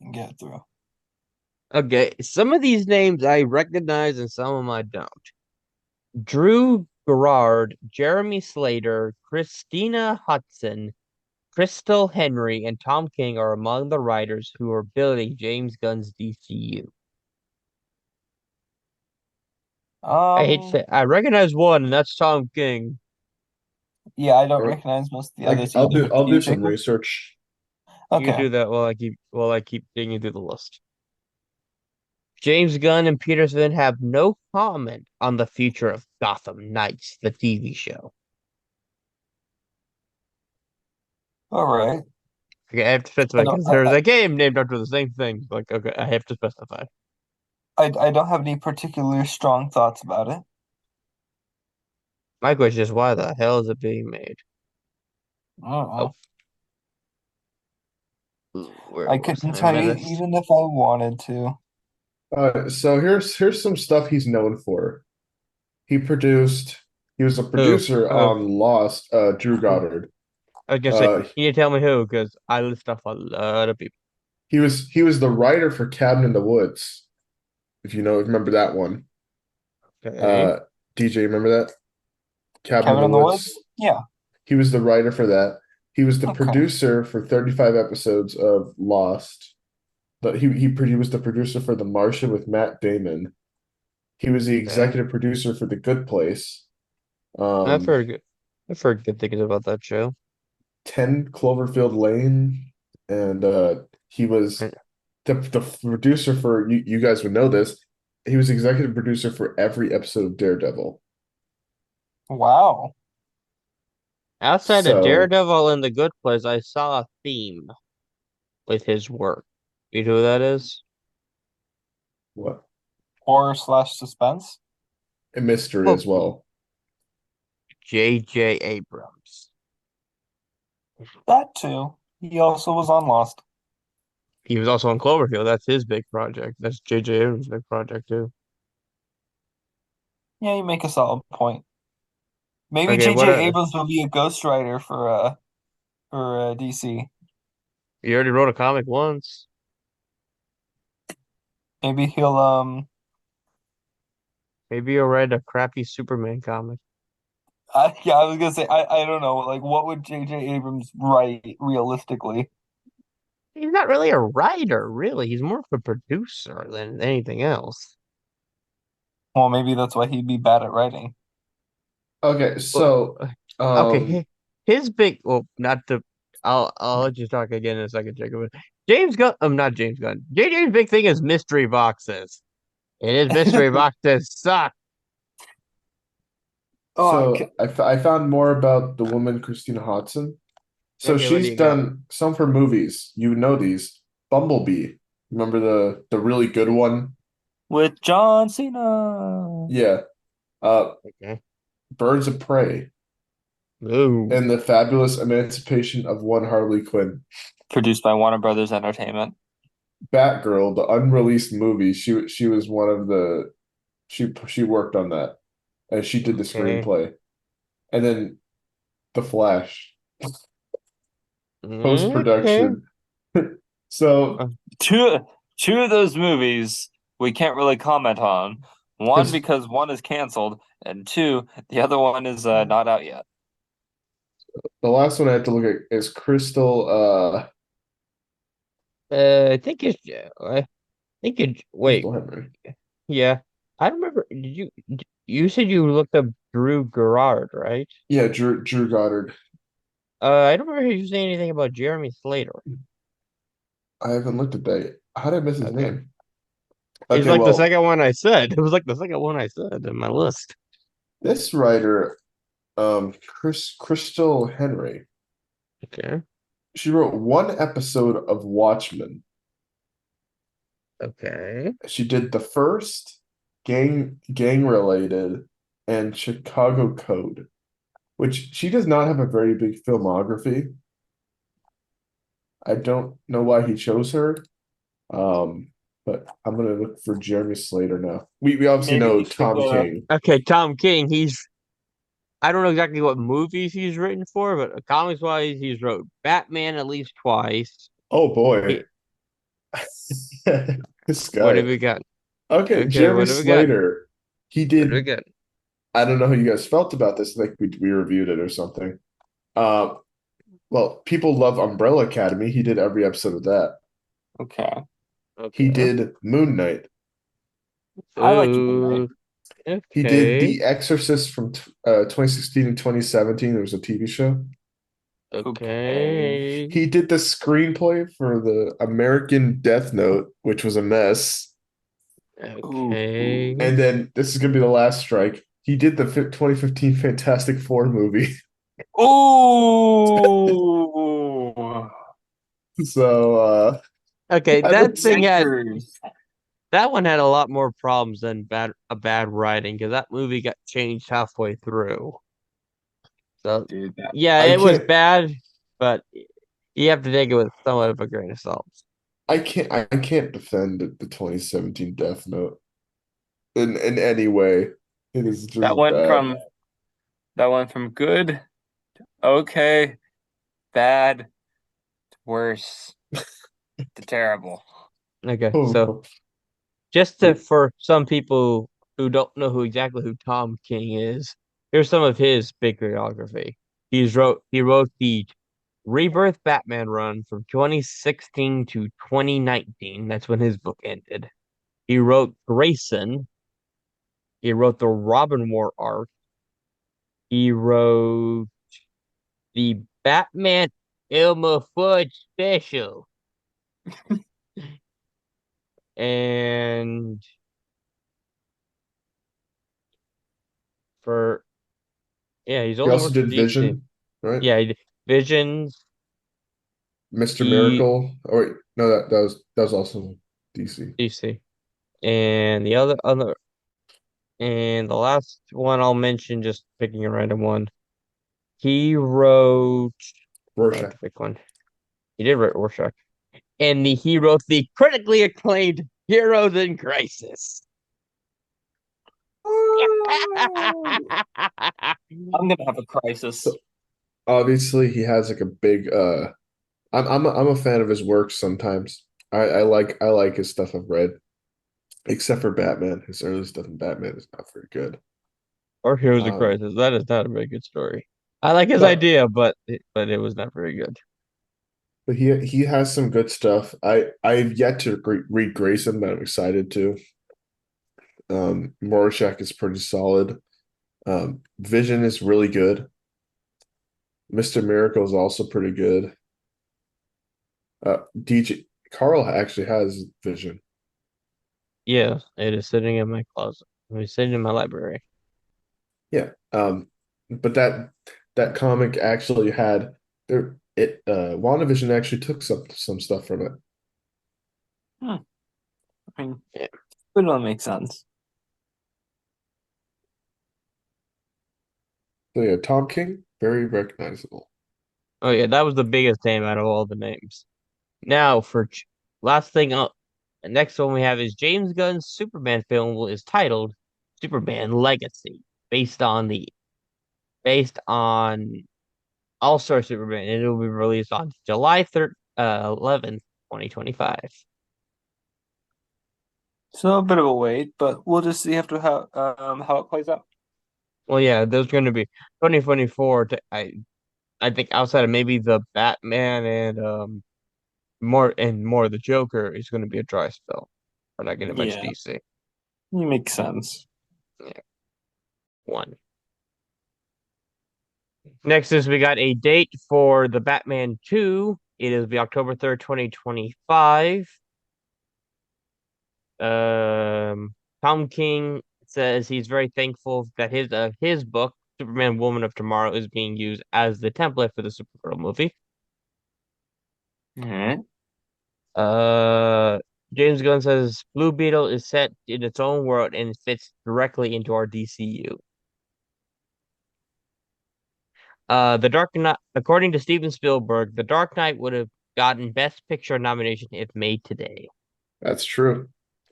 and get through. Okay, some of these names I recognize and some of them I don't. Drew Garrard, Jeremy Slater, Christina Hudson, Crystal Henry, and Tom King are among the writers who are building James Gunn's DCU. I hate to Um, say, I recognize one, and that's Tom King. yeah, I don't Or recognize most of the I, others I'll either. do I'll Do do you, some Jacob? research. You Okay. do that while I keep digging through the list. James Gunn and Peterson have no comment on the future of Gotham Knights, the TV show. All right. Okay, I have to I specify don't. because there's a game named after the same thing. Like, okay, I have to specify. I don't have any particular strong thoughts about it. My question is, why the hell is it being made? I don't Oh, know. where I was couldn't I in tell my you list? even if I wanted to. So here's some stuff he's known for. He was a Who? producer Who? on Lost, Drew Who? Goddard. I was gonna say, Uh, you need to tell me who, because I list off a lot of people. he was the writer for Cabin in the Woods, if you remember that one. Okay, Uh, DJ, remember that? Cabin in Cabin the in the Woods? Woods. Yeah. He was the writer for that. He was the Okay. producer for 35 episodes of Lost. But he was the producer for The Martian with Matt Damon. He was the okay. executive producer for The Good Place. I've Um, heard good. I've heard good things about that show. 10 Cloverfield Lane, and he was I the producer for you guys would know this. He was executive producer for every episode of Daredevil. Wow. Outside of So Daredevil and The Good Place, I saw a theme with his work. You know who that is? what Horror slash suspense? a mystery Oh, as well. J.J. Abrams. That too. He also was on Lost. He was also on Cloverfield. That's his big project. That's J.J. Abrams' big project too. Yeah, you make a solid point. Maybe Okay, what? J.J. Abrams will be a ghostwriter for DC. You already wrote a comic once. Maybe he'll Maybe you'll write a crappy Superman comic. yeah, I was gonna say I don't know, like what would J.J. Abrams write realistically? He's not really a writer, really. He's more of a producer than anything else. Well, maybe that's why he'd be bad at writing. Okay, Well, so okay, um, his big, well, not to, I'll let you talk again in a second, Jacob. James Gunn, not James Gunn. JJ's big thing is mystery boxes. And his mystery boxes suck. Oh, I found more about the woman Christina Hodson. So Okay, what do she's you got? done some for movies. You know these. Bumblebee. Remember the really good one? with John Cena. Yeah. Uh, Okay. Birds of Prey Ooh. and the Fabulous Emancipation of One Harley Quinn. Produced by Warner Brothers Entertainment. Batgirl, the unreleased movie. She was one of the she worked on that and she did the Okay. screenplay. And then The Flash post Okay. production. So Uh, Two two of those movies we can't really comment on. One because because one is canceled, and two, the other one is not out yet. the last one I have to look at is Crystal I think it's, I think it, wait, Crystal Henry. yeah. I don't remember. You said you looked up Drew Garrard, right? Yeah, Drew Goddard. I don't remember you saying anything about Jeremy Slater. I haven't looked at that yet. How did I miss his Okay. name? It's Okay, like the well, second one I said. It was like the second one I said in my list. this writer, Crystal Henry, Okay. she wrote one episode of Watchmen. Okay. She did the first gang related and Chicago Code, which she does not have a very big filmography. I don't know why he chose her. But I'm gonna look for Jeremy Slater now. We obviously Maybe know he should. Tom King. Okay, Tom King, I don't know exactly what movies he's written for, but comics wise, he's wrote Batman at least twice. Oh He, boy, this what guy. have we got? Okay, Okay, Jeremy what have we got? Slater. He What have we did. got? I don't know how you guys felt about this. Like we reviewed it or something. Uh, well, people love Umbrella Academy. He did every episode of that. Okay. He Okay. did Moon Knight. I like Moon Knight. Oh, He did okay. The Exorcist from 2016 and 2017. There was a TV show. Okay. Okay. He did the screenplay for the American Death Note, which was a mess. Ooh. Okay. And then this is gonna be the last strike. He did the 2015 Fantastic Four movie. Ooh. So Okay, I don't Avengers. that one had a lot more problems than bad writing because that movie got changed halfway through. So Dude, that yeah, I it was can't bad, but you have to take it with somewhat of a grain of salt. I can't defend the 2017 Death Note in any way. It is that just went bad. from that went from good, okay, bad, worse to terrible. Okay, so Oh, just yeah. for some people who don't know who Tom King is, here's some of his bibliography. He wrote the Rebirth Batman run from 2016 to 2019. That's when his book ended. He wrote Grayson. He wrote the Robin War arc. He wrote the Batman Elmer Fudd special. And for yeah, he's He only also worked for did DC. Vision, right? Yeah, he did Visions. Mr. He Miracle. Oh wait, no, that was also DC. DC. And and the last one I'll mention, just picking a random one. He wrote I have to Rorschach. pick one. He did write Rorschach. And he wrote the critically acclaimed Heroes in Crisis. I'm gonna have a crisis. So obviously he has like a big I'm a fan of his work sometimes. I like his stuff I've read, except for Batman. His early stuff in Batman is not very good. Or Heroes in Um, Crisis. That is not a very good story. I like his but idea, but it was not very good. but he has some good stuff. I've yet to read Grayson, but I'm excited to. Rorschach is pretty solid. Vision is really good. Mr. Miracle is also pretty good. DJ Carl actually has Vision. Yeah, it is sitting in my closet. It's sitting in my library. Yeah. But that comic actually had there it WandaVision actually took some stuff from it. Hmm. I mean, Yeah. it don't make sense. So yeah, Tom King, very recognizable. Oh yeah, that was the biggest name out of all the names. Now for last thing up, the next one we have is James Gunn's Superman film is titled Superman Legacy, based on All-Star Superman, and it will be released on July 11th, 2025. So a bit of a wait, but we'll just see after how it plays out. Well, yeah, there's going to be 2024. I think outside of maybe the Batman and more of the Joker is going to be a dry spell. We're not getting much Yeah, DC. it makes sense. Yeah, one. Next is we got a date for the Batman 2. It is be October 3rd, 2025. Tom King says he's very thankful that his book, Superman Woman of Tomorrow, is being used as the template for the Supergirl movie. All right. Uh James Gunn says Blue Beetle is set in its own world and fits directly into our DCU. The Dark Knight, according to Steven Spielberg, The Dark Knight would have gotten Best Picture nomination if made today. That's true.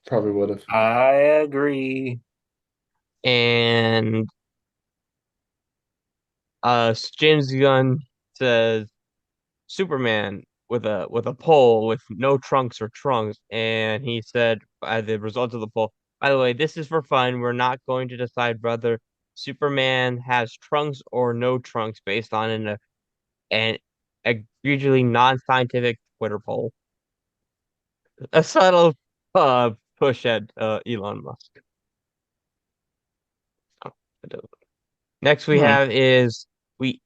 Probably would have. I agree. And James Gunn says Superman with a poll with no trunks or trunks, and he said the results of the poll. By the way, this is for fun. We're not going to decide whether Superman has trunks or no trunks based on an egregiously non-scientific Twitter poll. A subtle push at Elon Musk. Oh, next we Hmm. have is we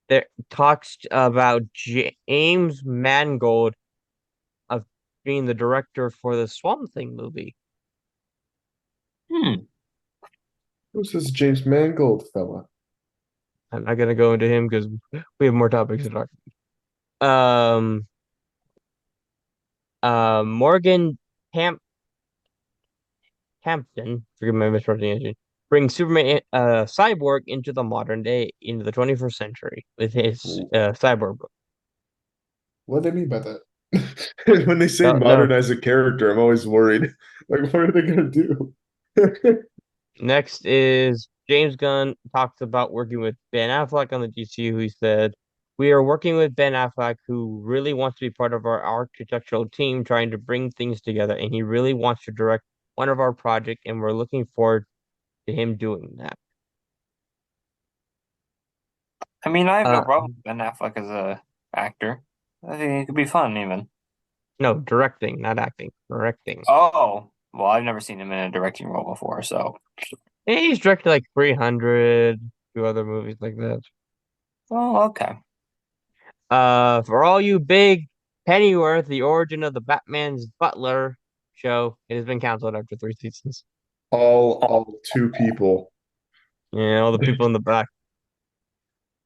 there talks about James Mangold of being the director for the Swamp Thing movie. Hmm. Who's this James Mangold fella? I'm not gonna go into him because we have more topics to talk. Um, Morgan Camp Hampton, forgive my mispronunciation, brings Superman, cyborg into the modern day, into the 21st century with his cyborg book. What do they mean by that? When they say No, no. modernize a character, I'm always worried. Like, what are they gonna do? Next is James Gunn talks about working with Ben Affleck on the DCU. He said, "We are working with Ben Affleck, who really wants to be part of our architectural team, trying to bring things together, and he really wants to direct one of our projects, and we're looking forward to him doing that." I mean, I have no Uh, problem with Ben Affleck as a actor. I think it could be fun, even. no, directing, not acting, directing. Oh, well, I've never seen him in a directing role before, so. And he's directed like 300, two other movies like that. Oh, okay. For all you big Pennyworth, the origin of the Batman's butler show, it has been canceled after 3 seasons. All two people. Yeah, all the people in the back.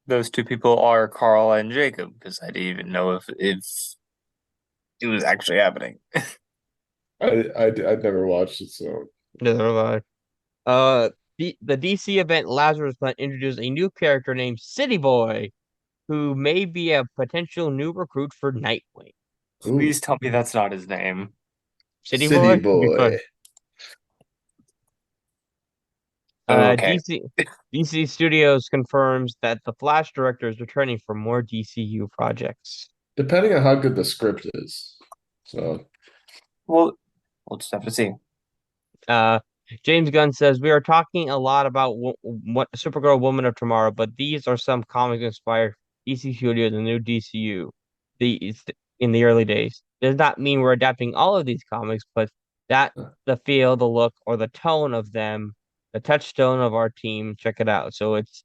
Those two people are Carl and Jacob, because I didn't even know if it was actually happening. I'd never watched it, so Neither have I. Uh, the DC event Lazarus Plant introduced a new character named City Boy, who may be a potential new recruit for Nightwing. ooh, Please tell me that's not his name. City City Boy would be Boy. fun. Okay. DC Studios confirms that the Flash director is returning for more DCU projects. Depending on how good the script is. So Well, we'll just have to see. Uh, James Gunn says we are talking a lot about what Supergirl, Woman of Tomorrow, but these are some comics inspired DC Studios and new DCU. These in the early days does not mean we're adapting all of these comics, but that the feel, the look, or the tone of them, the touchstone of our team. Check it out. So it's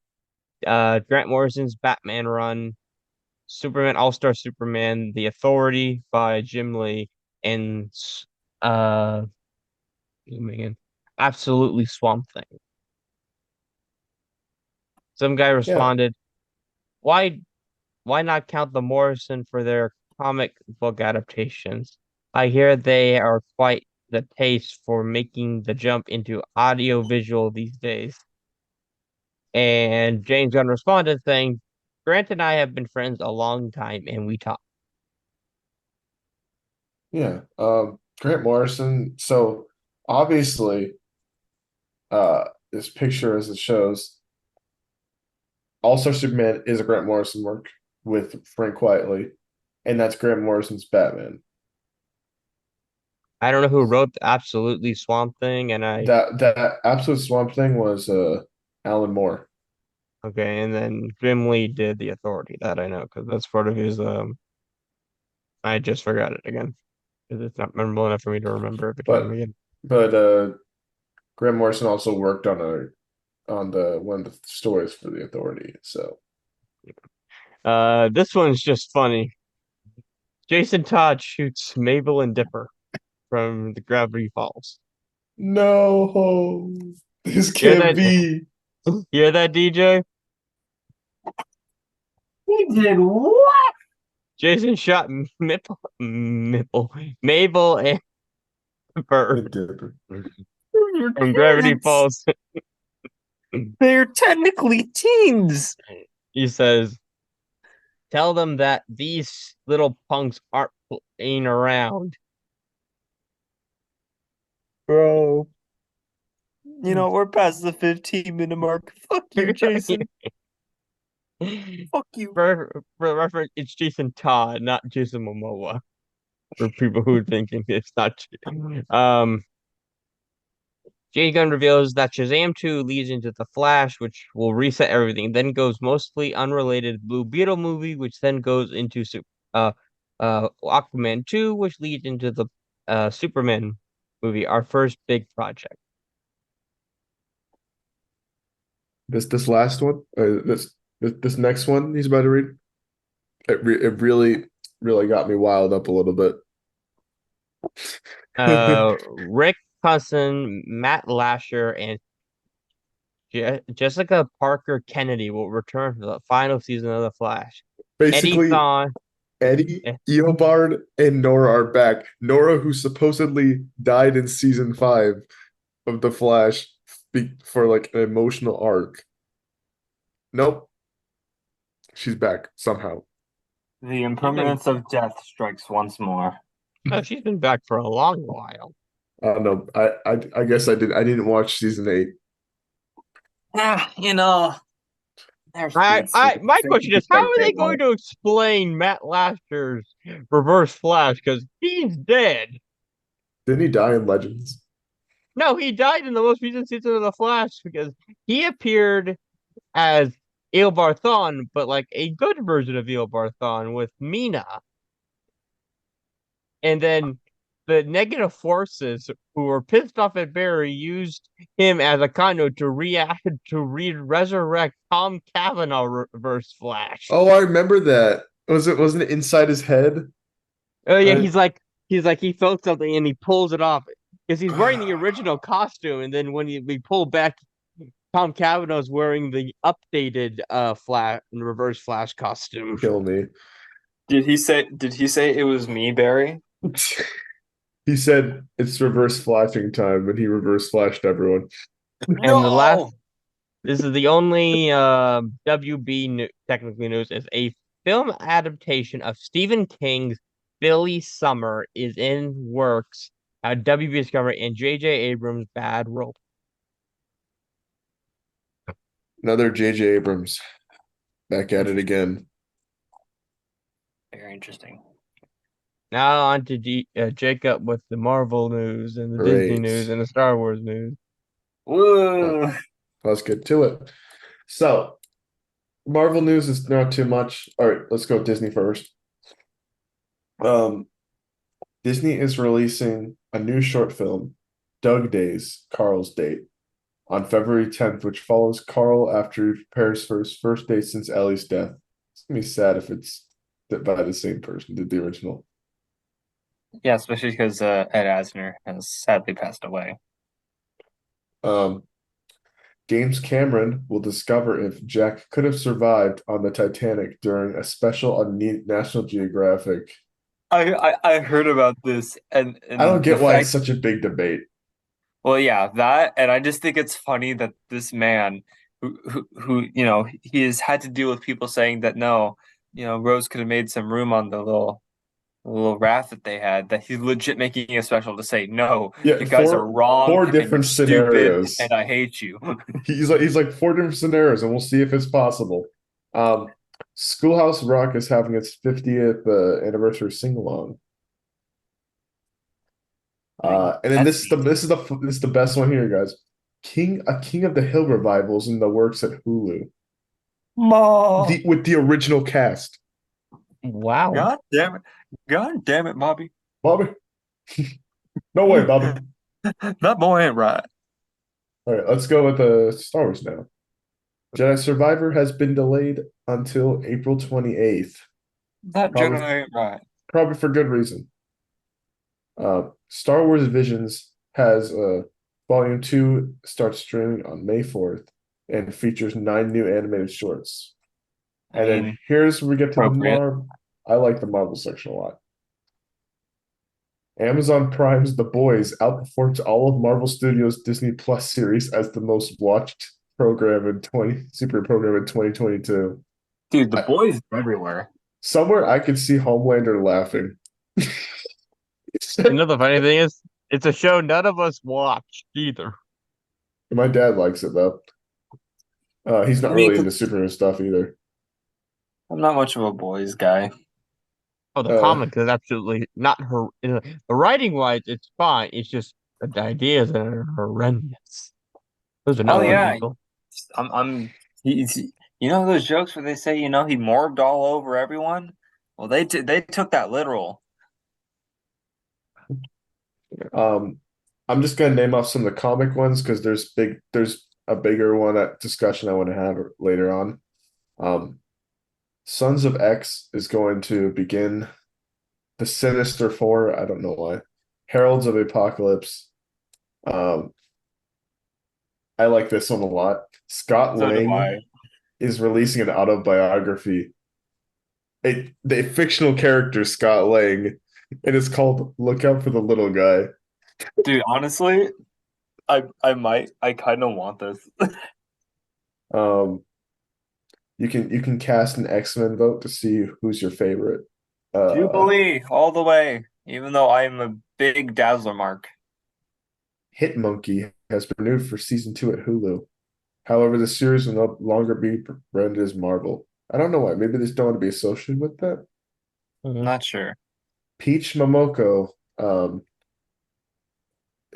Grant Morrison's Batman run, Superman All Star Superman, The Authority by Jim Lee, and uh man, absolutely Swamp Thing. Some guy yeah. responded, "Why, why not count the Morrison for their comic book adaptations? I hear they are quite the taste for making the jump into audio visual these days." And James Gunn responded saying, "Grant and I have been friends a long time, and we talk." Yeah. Grant Morrison. So obviously, this picture as it shows, All-Star Superman is a Grant Morrison work with Frank Quitely, and that's Grant Morrison's Batman. I don't know who wrote the absolutely Swamp Thing, and I That absolute Swamp Thing was Alan Moore. okay, and then Jim Lee did The Authority. That I know because that's part of his. I just forgot it again. 'Cause it's not memorable enough for me to remember every time But again. but Grant Morrison also worked on the one of the stories for the Authority. So This one's just funny. Jason Todd shoots Mabel and Dipper from the Gravity Falls. no, this Hear can't that? be. Hear that, DJ? He did what? Jason shot Mipple, Mabel For Big Dipper. Your from Gravity kids. Falls. They're technically teens. He says, "Tell them that these little punks aren't playing around." Bro, we're past the 15-minute mark. Fuck you, Jason. Fuck you. For reference, it's Jason Todd, not Jason Momoa. For people who are thinking it's not. James Gunn reveals that Shazam 2 leads into The Flash, which will reset everything. Then goes mostly unrelated Blue Beetle movie, which then goes into uh Aquaman 2, which leads into the Superman movie, our first big project. This last one, this next one he's about to read, it really got me wild up a little bit. Rick Hudson, Matt Lasher, and Jessica Parker Kennedy will return for the final season of The Flash. Eddie Basically, Thawne, Eddie, eh, Eobard, and Nora are back. Nora, who supposedly died in season 5 of The Flash for like an emotional arc. Nope, she's back somehow. The she's been impermanence of death strikes once more. oh, she's been back for a long while. I don't know. I guess I didn't watch season 8. Ah, there's My question is, how like are they they going want. to explain Matt Lasher's Reverse Flash? Because he's dead. Didn't he die in Legends? No, he died in the most recent season of The Flash because he appeared as Eobard Thawne, but like a good version of Eobard Thawne with Mina. And then the negative forces who were pissed off at Barry used him as a conduit to resurrect Tom Cavanaugh Reverse Flash. Oh, I remember that. Wasn't it inside his head? Oh yeah, Right? he's like he felt something and he pulls it off because he's wearing the original costume, and then when we pull back, Tom Cavanaugh's wearing the updated Flash Reverse Flash costume. Kill me. Did he say it was me, Barry? He said it's reverse flashing time, and he reverse flashed everyone. And the last, No. this is the only technically news, is a film adaptation of Stephen King's Billy Summer is in works at WB Discovery and J.J. Abrams' Bad Rope. Another J.J. Abrams back at it again. Very interesting. Now on to Jacob with the Marvel news and the Disney Great. news and the Star Wars news. Uh, Woo. let's get to it. So, Marvel news is not too much. All right, let's go Disney first. Um, Disney is releasing a new short film, Doug Days, Carl's Date, on February 10th, which follows Carl after he prepares for his first date since Ellie's death. It's gonna be sad if it's by the same person did the original. Yeah, especially because Ed Asner has sadly passed away. Um, James Cameron will discover if Jack could have survived on the Titanic during a special on National Geographic. I heard about this and I don't the get why it's fact. such a big debate. Well, yeah, that, and I just think it's funny that this man, who he has had to deal with people saying that no, Rose could have made some room on the little raft that they had. That he's legit making a special to say no, Yeah, you guys are wrong four and you're different stupid scenarios. and I hate you. He's like four different scenarios, and we'll see if it's possible. Um, Schoolhouse Rock is having its 50th anniversary sing along. And then That's neat. this is the best one here, guys. King of the Hill revivals in the works at Hulu. Ma. With the original cast. Wow. God damn it. God damn it, Bobby. Bobby. No way, Bobby. That boy ain't right. All right, let's go with the Star Wars now. Jedi Survivor has been delayed until April 28th. That Probably Jedi ain't right. probably for good reason. Star Wars Visions has Volume 2 starts streaming on May 4th and features 9 new animated shorts. I And then mean, here's where we get to the appropriate. Marvel. I like the Marvel section a lot. Amazon Prime's The Boys outperforms all of Marvel Studios' Disney Plus series as the most watched program in 20 super program in 2022. Dude, the I, boys are everywhere. somewhere I could see Homelander laughing. You know the funny thing is, it's a show none of us watched either. My dad likes it though. He's not Me, really into 'cause superhero stuff either. I'm not much of a boys guy. Oh, the Uh, comic is absolutely not her. The writing wise, it's fine. It's just the ideas are horrendous. Those are Oh not for yeah, people. I'm. He's. You know those jokes where they say, he morbed all over everyone. Well, they took that literal. um, I'm just gonna name off some of the comic ones because there's a bigger one at discussion I want to have later on. Um, Sons of X is going to begin the Sinister Four. I don't know why. Heralds of Apocalypse. Um, I like this one a lot. Scott So do Lang I. is releasing an autobiography. The fictional character Scott Lang, and it's called "Look Out for the Little Guy." Dude, honestly, I kind of want this. Um, you can cast an X-Men vote to see who's your favorite. Uh, Jubilee all the way. Even though I'm a big Dazzler mark. Hit Monkey has been renewed for season 2 at Hulu. However, the series will no longer be branded as Marvel. I don't know why. Maybe they just don't want to be associated with that. Mhm. Not sure. Peach Momoko,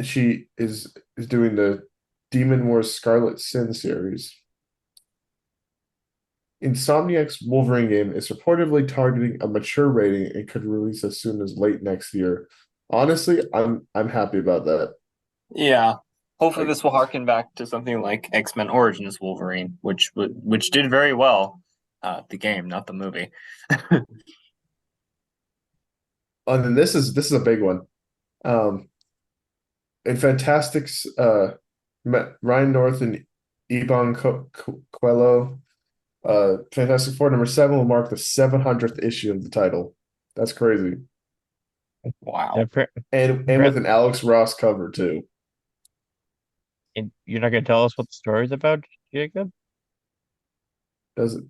she is doing the Demon Wars Scarlet Sin series. Insomniac's Wolverine game is reportedly targeting a mature rating and could release as soon as late next year. Honestly, I'm happy about that. Yeah. Hopefully Like this will harken back to something like X-Men Origins Wolverine, which did very well. The game, not the movie. and then this is a big one. In Fantastics, Ryan North and Iban Coelho, Fantastic Four #7 will mark the 700th issue of the title. That's crazy. Wow. And with an Alex Ross cover too. And you're not gonna tell us what the story's about, Jacob? Doesn't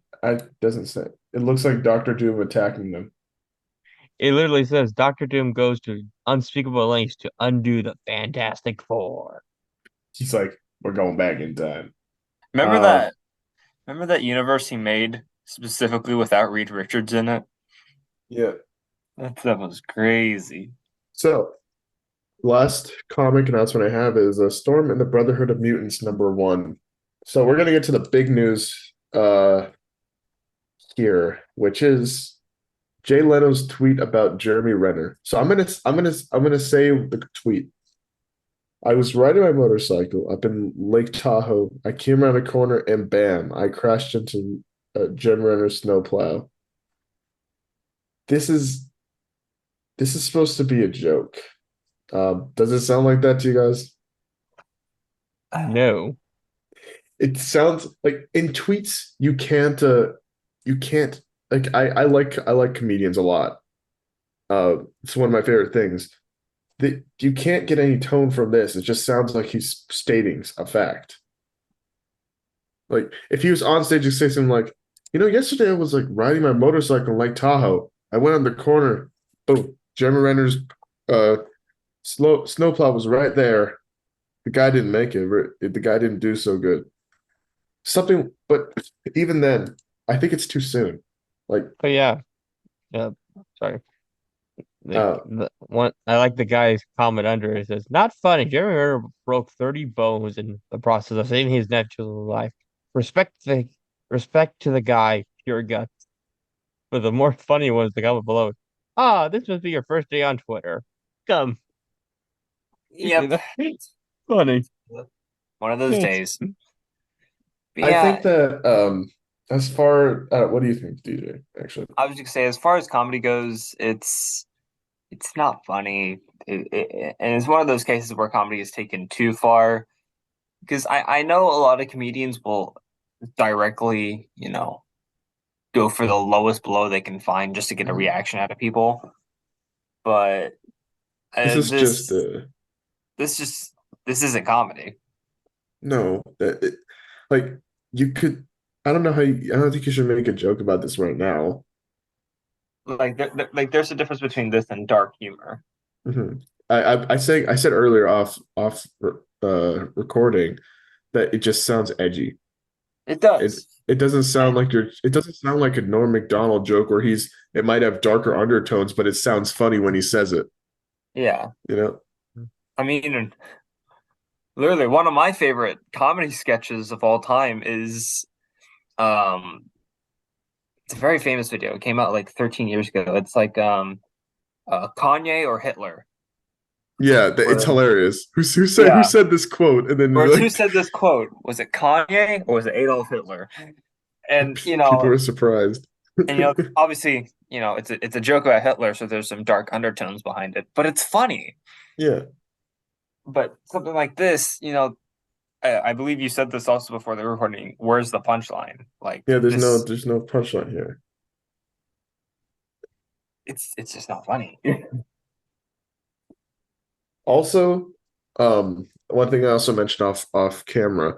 say. It looks like Doctor Doom attacking them. It literally says Doctor Doom goes to unspeakable lengths to undo the Fantastic Four. He's like, we're going back in time. Remember Um, that remember that universe he made specifically without Reed Richards in it? yeah. That stuff was crazy. So last comic announcement I have is a Storm and the Brotherhood of Mutants #1. So we're gonna get to the big news here, which is Jay Leno's tweet about Jeremy Renner. So I'm gonna say the tweet. I was riding my motorcycle up in Lake Tahoe. I came around a corner and bam, I crashed into Jeremy Renner's snowplow. This is this is supposed to be a joke. Does it sound like that to you guys? No. It sounds like in tweets you can't like I like comedians a lot. It's one of my favorite things. That you can't get any tone from this. It just sounds like he's stating a fact. Like if he was on stage and say something like, yesterday I was like riding my motorcycle in Lake Tahoe. I went on the corner. Boom. Jeremy Renner's uh snowplow was right there. The guy didn't make it. The guy didn't do so good. Something, but even then, I think it's too soon. Like, But yeah, yeah. Sorry. uh, The one I like the guy's comment under it says, "Not funny. Jeremy Renner broke 30 bones in the process of saving his natural life. Respect the respect to the guy, pure guts." But the more funny one is the comment below. Ah, this must be your first day on Twitter. Come, you see Yep. that? Funny. One of those Yes. days. But I think yeah, that as far what do you think, DJ? Actually, I was just gonna say, as far as comedy goes, it's not funny. And it's one of those cases where comedy is taken too far. Because I know a lot of comedians will directly, go for the lowest blow they can find just to get a reaction out of people. But This is just This this just this isn't comedy. no that it, like you could. I don't know how I don't think you should make a joke about this right now. Like like there's a difference between this and dark humor. Mhm. I said earlier recording that it just sounds edgy. It It does. it doesn't sound And like it doesn't sound like a Norm Macdonald joke where it might have darker undertones, but it sounds funny when he says it, yeah, you know? I mean, literally one of my favorite comedy sketches of all time is um it's a very famous video. It came out like 13 years ago. It's like Kanye or Hitler. Yeah, it's Where hilarious. Who yeah, said this quote? And then or who like said this quote? Was it Kanye or was it Adolf Hitler? And people are surprised. obviously, it's a joke about Hitler, so there's some dark undertones behind it, but it's funny. Yeah. But something like this, I believe you said this also before the recording. Where's the punchline? Like Yeah, this, there's no punchline here. it's just not funny. Also, one thing I also mentioned off camera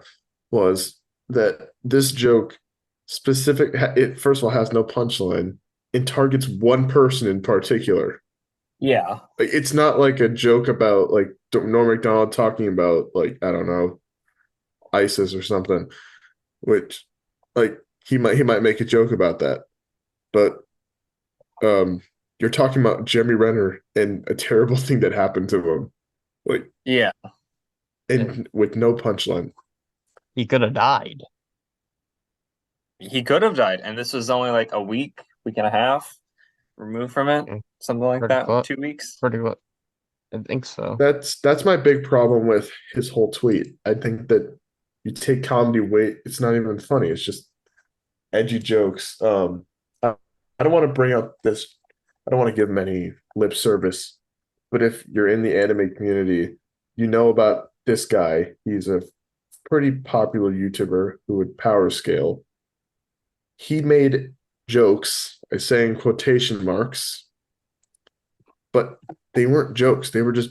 was that this joke it first of all has no punchline and targets one person in particular. Yeah, Like it's not like a joke about like Norm Macdonald talking about like I don't know ISIS or something, which like he might make a joke about that, but um, you're talking about Jeremy Renner and a terrible thing that happened to him, like yeah. and with no punchline. He could have died. He could have died, and this was only like a week and a half removed from it, Yeah, something like pretty that, close. 2 weeks. Pretty close. I think so. That's my big problem with his whole tweet. I think that you take comedy way it's not even funny. It's just edgy jokes. I don't want to bring up this. I don't want to give him any lip service, but if you're in the anime community, you know about this guy. He's a pretty popular YouTuber who would power scale. He made jokes, I say in quotation marks, but they weren't jokes. They were just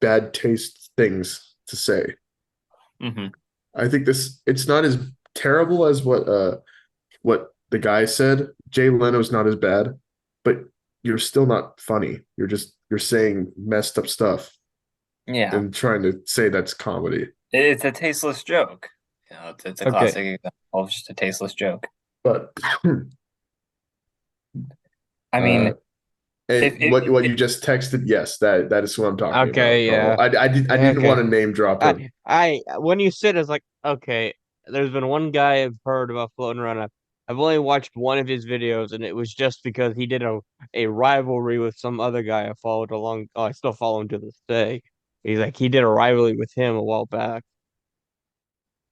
bad taste things to say. Hmm. I think this it's not as terrible as what the guy said. Jay Leno's not as bad, but you're still not funny. You're saying messed up stuff Yeah, and trying to say that's comedy. it's a tasteless joke. It's a Okay. classic example of just a tasteless joke. But I uh mean, if what you just texted, yes, that is what I'm talking about, Okay, Carl. yeah. I didn't Okay. want to name drop him. I when you said it's like, okay, there's been one guy I've heard about floating around. I've only watched one of his videos, and it was just because he did a rivalry with some other guy I followed along. Oh, I still follow him to this day. He's like he did a rivalry with him a while back.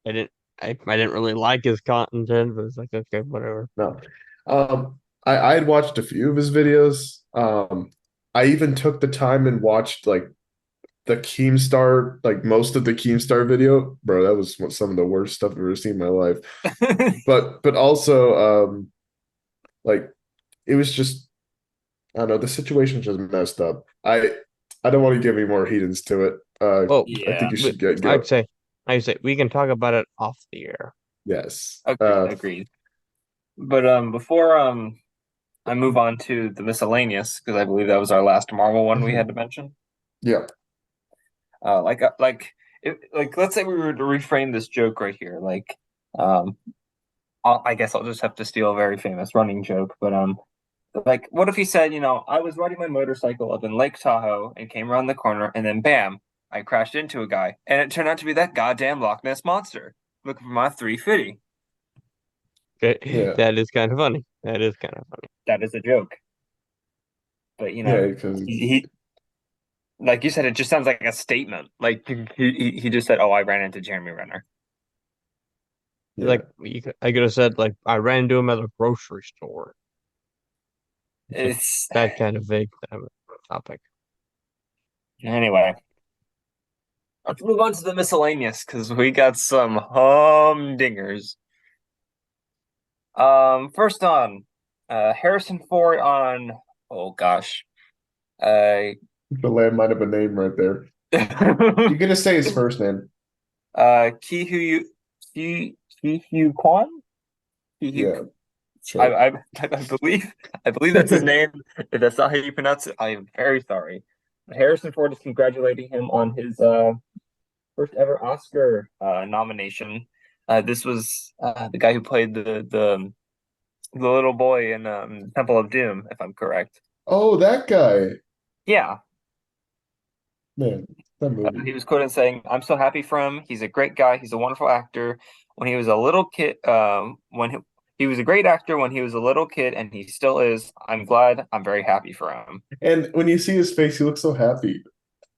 I didn't I didn't really like his content, but it's like okay, whatever. No. I had watched a few of his videos. I even took the time and watched like the Keemstar, like most of the Keemstar video. Bro, that was some of the worst stuff I've ever seen in my life. But also like it was just I don't know, the situation just messed up. I don't want to give any more heatings to it. Well, I think yeah, you should get I'd up. say I'd say we can talk about it off the air. Yes. agreed. But before I move on to the miscellaneous because I believe that was our last Marvel one we had mhm. to mention. Yeah. Like let's say we were to reframe this joke right here. Like, I guess I'll just have to steal a very famous running joke. But like, what if he said, I was riding my motorcycle up in Lake Tahoe and came around the corner, and then bam, I crashed into a guy, and it turned out to be that goddamn Loch Ness monster looking for my 350. Okay, Yeah. that is kind of funny. That is kind of funny. That is a joke. But Yeah, because he like you said, it just sounds like a statement. Like he just said, "Oh, I ran into Jeremy Renner." yeah. Like I could have said like I ran into him at a grocery store. It's like It's that kind of vague topic. anyway. Let's move on to the miscellaneous because we got some humdingers. First on, Harrison Ford on. Oh gosh, uh, The land might have a name right there. You can just say his first name. Ki Hu Yu Ki Hu Kwan? Ki Hu Yeah, I, sure. I I believe that's his name. If that's not how you pronounce it, I am very sorry. Harrison Ford is congratulating him on his first ever Oscar nomination. This was the guy who played the little boy in Temple of Doom, if I'm correct. Oh, that guy. Yeah, Man, that movie. he was quoted saying, "I'm so happy for him. He's a great guy. He's a wonderful actor. When he was a little kid, he was a great actor when he was a little kid, and he still is. I'm glad. I'm very happy for him." And when you see his face, he looks so happy.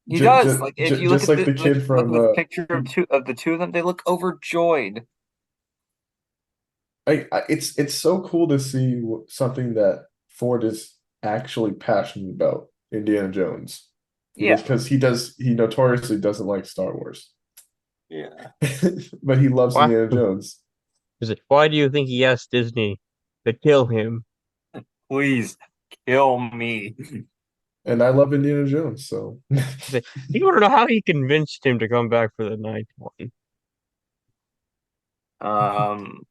He does. Like if J you look just at like the kid look at from the picture of the two of them, they look overjoyed. it's so cool to see something that Ford is actually passionate about, Indiana Jones. Yeah, Because he notoriously doesn't like Star Wars. yeah. But he loves Why? Indiana Jones. Why do you think he asked Disney to kill him? Please kill me. And I love Indiana Jones, so He's like, you want to know how he convinced him to come back for the ninth one? Um,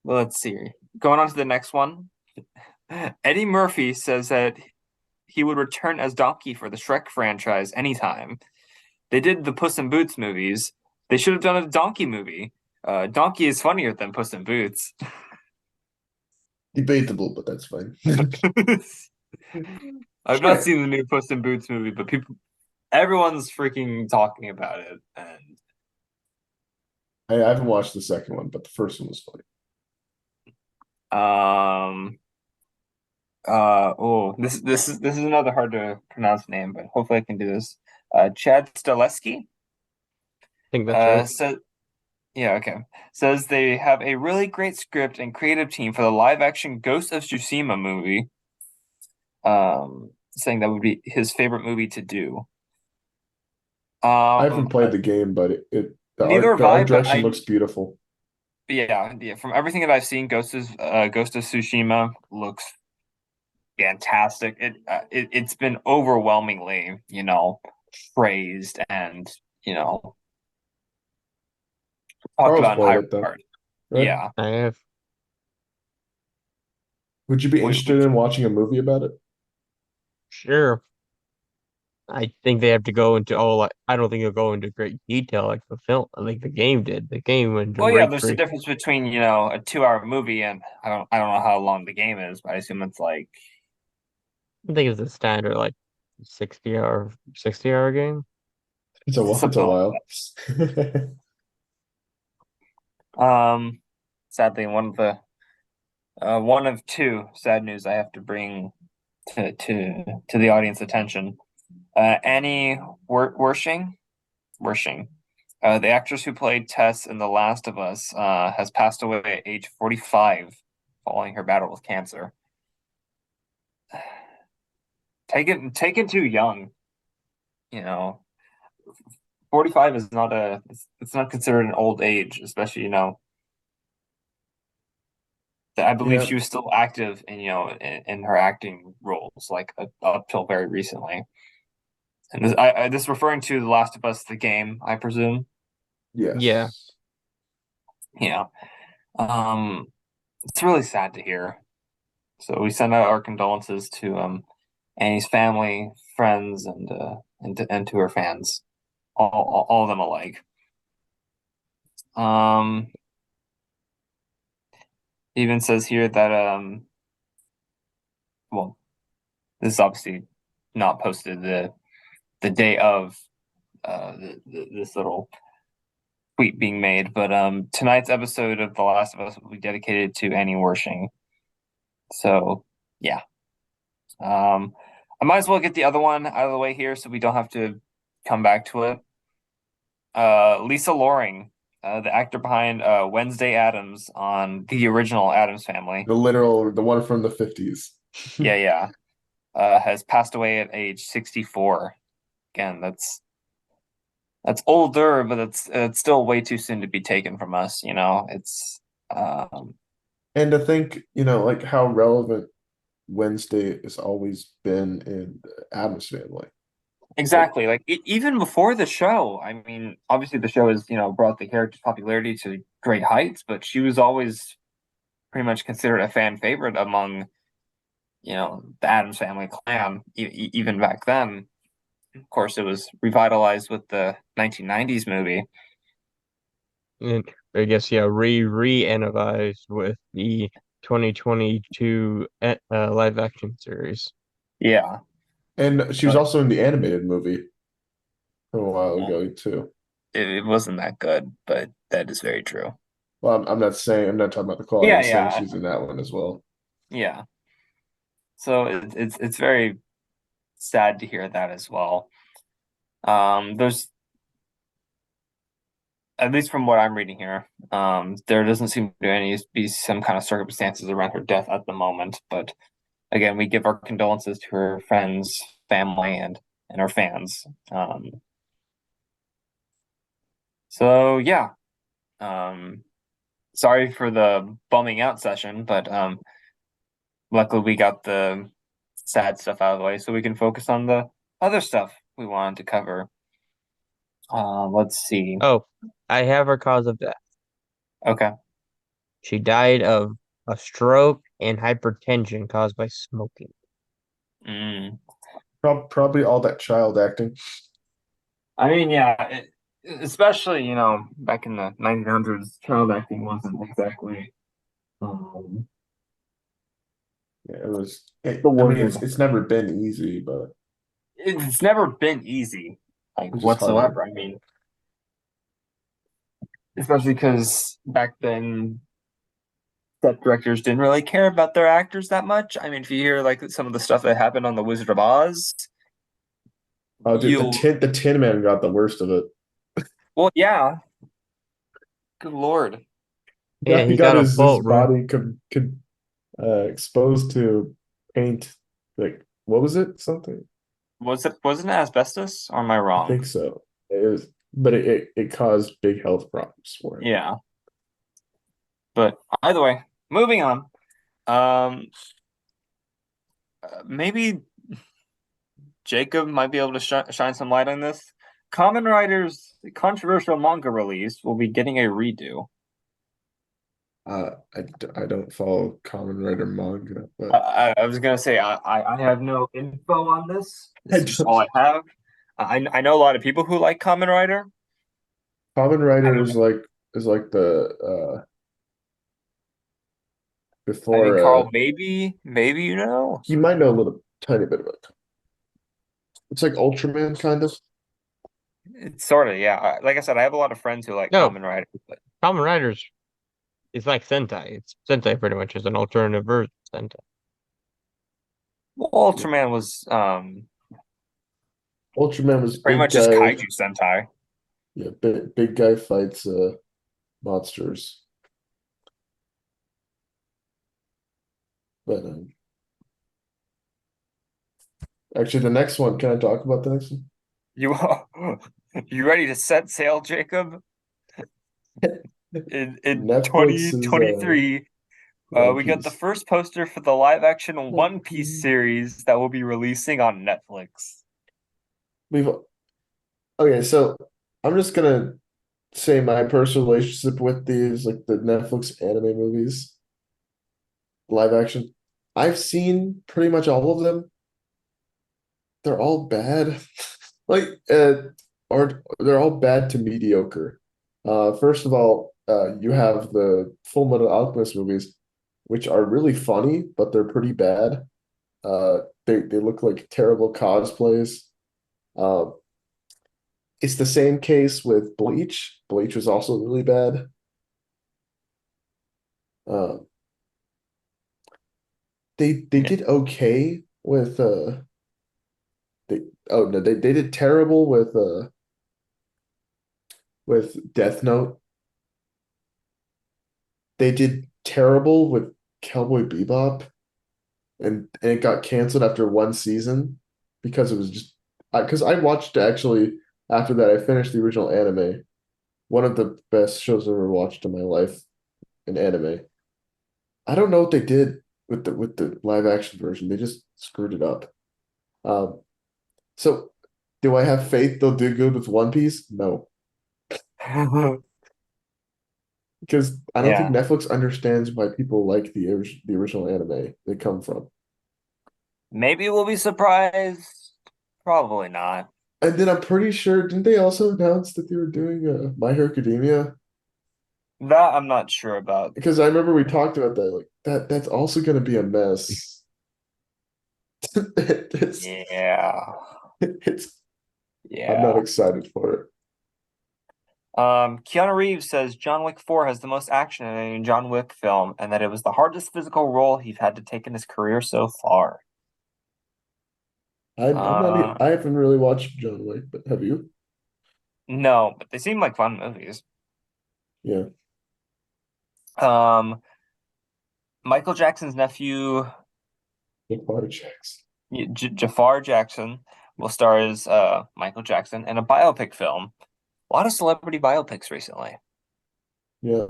well, let's see. Going on to the next one. Eddie Murphy says that he would return as Donkey for the Shrek franchise anytime. They did the Puss in Boots movies. They should have done a Donkey movie. Donkey is funnier than Puss in Boots. debatable, but that's fine. I've not Shrek. seen the new Puss in Boots movie, but everyone's freaking talking about it. And I haven't watched the second one, but the first one was funny. this is another hard to pronounce name, but hopefully I can do this. Chad Stileski I think that's right. said, yeah, okay. Says they have a really great script and creative team for the live action Ghost of Tsushima movie. Saying that would be his favorite movie to do. I haven't Um, played the game, but Neither have the I, art but direction looks beautiful. yeah, from everything that I've seen, Ghost of Tsushima looks fantastic. It's been overwhelmingly, praised and talked Carl's about in played high it though, regard. right? Yeah, I have. Would you be interested which in watching a movie about it? Sure. I think they have to go into like I don't think it'll go into great detail like the film like the game did. The game went into well, yeah, great there's a great. difference between a 2 hour movie and I don't know how long the game is, but I assume it's like I think it's a standard like 60 hour game. It's a something like while. that. Sadly, one of two sad news I have to bring to the audience attention. Annie Wershing, the actress who played Tess in The Last of Us, has passed away at age 45 following her battle with cancer. Taken too young, you know. 45 is not it's not considered an old age, especially, that I believe Yeah, she was still active in her acting roles, like up till very recently. And this referring to The Last of Us, the game, I presume. Yeah. yes. Yeah. Um, it's really sad to hear. So we send out our condolences to Annie's family, friends, and to her fans, all of them alike. Um, even says here that well, this is obviously not posted the day of this little tweet being made, but tonight's episode of The Last of Us will be dedicated to Annie Wershing. So yeah, I might as well get the other one out of the way here so we don't have to come back to it. Lisa Loring, the actor behind Wednesday Addams on the original Addams Family. The one from the 50s. Yeah, yeah. Has passed away at age 64. Again, that's older, but it's still way too soon to be taken from us. It's um, And to think, like how relevant Wednesday has always been in the Addams family. Like, exactly. Like even before the show, I mean, obviously the show has, brought the character's popularity to great heights, but she was always pretty much considered a fan favorite among, the Addams Family clan, even back then. Of course, it was revitalized with the 1990s movie. And I guess yeah, re-analyzed with the 2022 live action series. Yeah. and she was But also in the animated movie a while well, ago too. it wasn't that good, but that is very true. Well, I'm not talking about the quality. I'm Yeah, saying yeah, she's in that one as well. yeah. So it's very sad to hear that as well. There's at least from what I'm reading here, there doesn't seem to be some kind of circumstances around her death at the moment. But again, we give our condolences to her friends, family, and her fans. So yeah, um, sorry for the bumming out session, but luckily we got the sad stuff out of the way, so we can focus on the other stuff we wanted to cover. Let's see. Oh, I have her cause of death. Okay. She died of a stroke and hypertension caused by smoking. Mm. Probably all that child acting. I mean, yeah, especially back in the 1900s, child acting wasn't exactly um, Yeah, it was. the I mean, word. it's never been easy, but It's never been easy, like it's just harder. whatsoever. I mean, especially because back then set directors didn't really care about their actors that much. I mean, if you hear like some of the stuff that happened on The Wizard of Oz, Oh, dude, you the Tin Man got the worst of it. well, yeah, good lord, Yeah, He he got got a his boat, right? body could exposed to paint. Like, what was it? Something. wasn't it asbestos? Or am I I wrong? think so. It was, but it caused big health problems for him. Yeah, but either way, moving on. Um, maybe Jacob might be able to shine some light on this. Kamen Rider's controversial manga release will be getting a redo. I don't follow Kamen Rider manga, I, but I was gonna say I have no info on this. I This is all don't. I have. I know a lot of people who like Kamen Rider. Kamen I Rider don't know. is like the I mean, before Carl, maybe you know. you might know a little tiny bit about it. It's like Ultraman kind of. It's sort of yeah. Like I said, I have a lot of friends who like No, Kamen Rider, but Kamen Riders is like Sentai. It's Sentai pretty much is an alternative version of Sentai. well, Yeah. Ultraman was Ultraman was pretty big much just guy. kaiju Sentai. Yeah, big guy fights monsters. But actually, the next one. Can I talk about the next one? You you ready to set sail, Jacob? In Netflix is 2023, One we got the Piece. first poster for the live action One One Piece Piece. series that will be releasing on Netflix. We've okay, so I'm just gonna say my personal relationship with these, like the Netflix anime movies, live action. I've seen pretty much all of them. They're all bad. Like or they're all bad to mediocre. First of all, you have the Full Metal Alchemist movies, which are really funny, but they're pretty bad. They look like terrible cosplays. Um, it's the same case with Bleach. Bleach was also really bad. Uh, they Yeah, did okay with they oh no they did terrible with Death Note. They did terrible with Cowboy Bebop, and it got canceled after one season because it was just because I watched actually after that I finished the original anime. One of the best shows I've ever watched in my life in anime. I don't know what they did with the live action version. They just screwed it up. Um, so Do I have faith they'll do good with One Piece? No, because I don't think Yeah, Netflix understands why people like the original anime they come from. maybe we'll be surprised. Probably not. And then I'm pretty sure, didn't they also announce that they were doing My Hero Academia? That I'm not sure about. Because I remember we talked about that. Like that's also going to be a mess. It's Yeah, it's I'm not yeah. excited for it. Keanu Reeves says John Wick 4 has the most action in any John Wick film, and that it was the hardest physical role he's had to take in his career so far. I'm not. Uh, I haven't really watched John Wick, but have you? no, but they seem like fun movies. Yeah, Um, Michael Jackson's nephew, the projects. Jafar Jackson, will star as Michael Jackson in a biopic film. A lot of celebrity biopics recently. Yeah.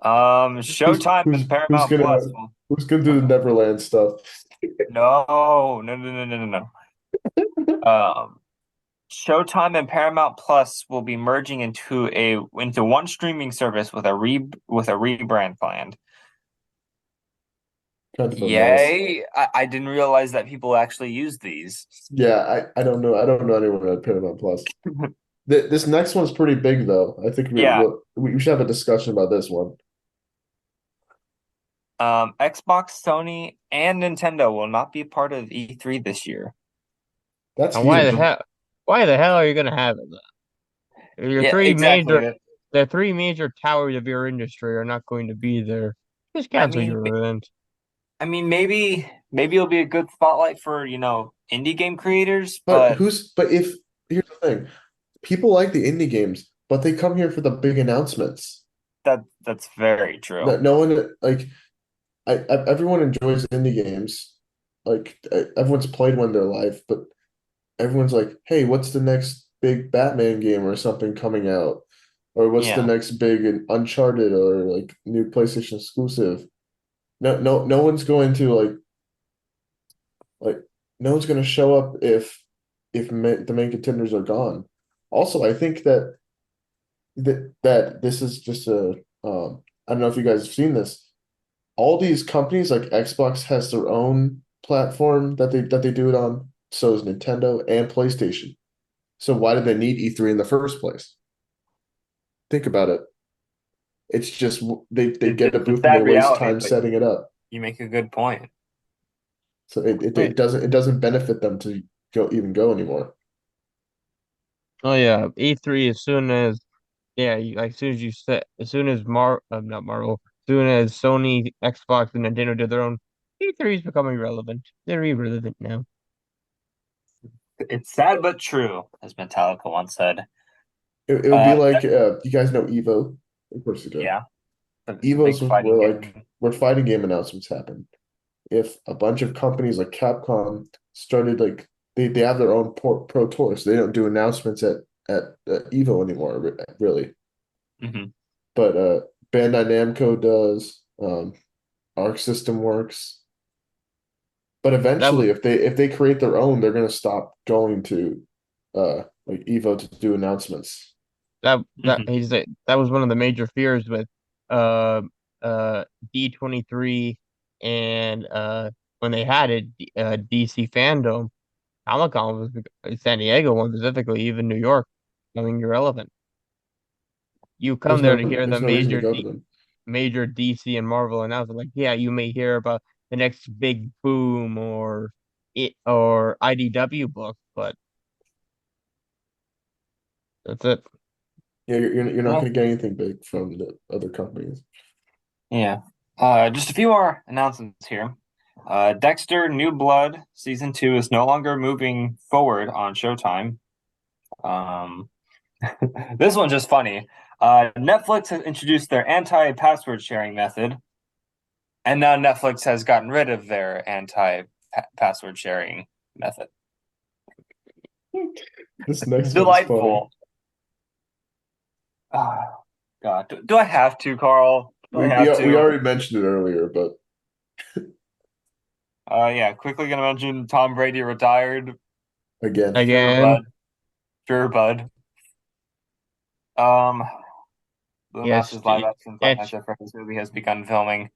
Who's Showtime and who's Paramount gonna Plus who's gonna do the Neverland stuff? no, no, no, no, no, no, no. Showtime and Paramount Plus will be merging into one streaming service with a rebrand planned. Kind of a mess. Yay! I didn't realize that people actually use these. Yeah, I don't know. I don't know anyone at Paramount Plus. This next one's pretty big though. I think Yeah. we should have a discussion about this one. Xbox, Sony, and Nintendo will not be part of E3 this year. That's And why the huge. hell? Why the hell are you gonna have it then? Yeah, exactly. The three major towers of your industry are not going to be there. Just I cancel mean, your event. maybe it'll be a good spotlight for, indie game creators, But but who's but if here's the thing, people like the indie games, but they come here for the big announcements. that's very No, true. no one like everyone enjoys indie games. Like everyone's played one in their life, but everyone's like, "Hey, what's the next big Batman game or something coming out? Or what's the Yeah. next big Uncharted or like new PlayStation exclusive?" No one's going to like no one's going to show up if the main contenders are gone. Also, I think that this is just I don't know if you guys have seen this. All these companies like Xbox has their own platform that they do it on. So is Nintendo and PlayStation. So why did they need E3 in the first place? Think about it. It's just they get a It's a booth and they sad waste reality, time but setting it up. you make a good point. So Wait. it doesn't benefit them to go anymore. Oh yeah, E3 as soon as like as soon as you set as soon as not Marvel, as soon as Sony, Xbox, and Nintendo did their own, E3 is becoming relevant. They're irrelevant now. It's sad but true, as Metallica once said. It would be like That, you guys know Evo? Of course you do. yeah, the Evo's big fighting game. where fighting game announcements happen. If a bunch of companies like Capcom started like they have their own pro tours, they don't do announcements at Evo anymore, really. Hmm. But Bandai Namco does, Arc System works. But That w- eventually, if they create their own, they're gonna stop going to like Evo to do announcements. that Hmm. he's that was one of the major fears with uh D23 and when they had it DC fandom. Comic-Con was San Diego one specifically, even New York, becoming irrelevant. You come there to hear the There's no reason to go to them. major DC and Marvel announcement. Like, yeah, you may hear about the next big boom or IDW book, but that's it. Yeah, you're not Well, gonna get anything big from the other companies. yeah. Just a few more announcements here. Dexter New Blood season 2 is no longer moving forward on Showtime. Um, this one's just funny. Netflix has introduced their anti-password sharing method, and now Netflix has gotten rid of their anti-password sharing method. This next one's funny. Delightful. Oh, God, do I have to, Carl? Do I have We to? already mentioned it earlier, but Yeah, quickly gonna mention Tom Brady retired. again. Sure, Again. bud. Sure, bud. Um, Yes. Blumhouse's live action Five Nights Yes. at Freddy's movie has begun filming,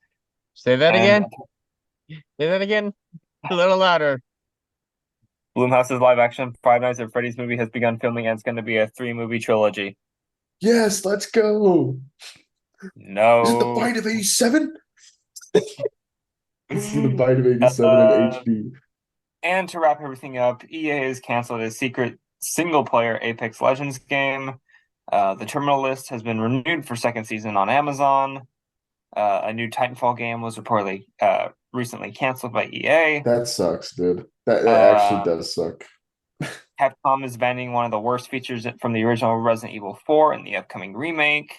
Say that and again. Say that again. A little louder. Blumhouse's live action Five Nights at Freddy's movie has begun filming, and it's going to be a 3-movie trilogy. Yes, let's go. Is it the No. Bite of 87? This is the Bite of 87 in Uh, HD. and to wrap everything up, EA has canceled a secret single-player Apex Legends game. The Terminal List has been renewed for second season on Amazon. A new Titanfall game was reportedly recently canceled by EA. That sucks, dude. That actually Uh, does suck. Capcom is banning one of the worst features from the original Resident Evil 4 in the upcoming remake.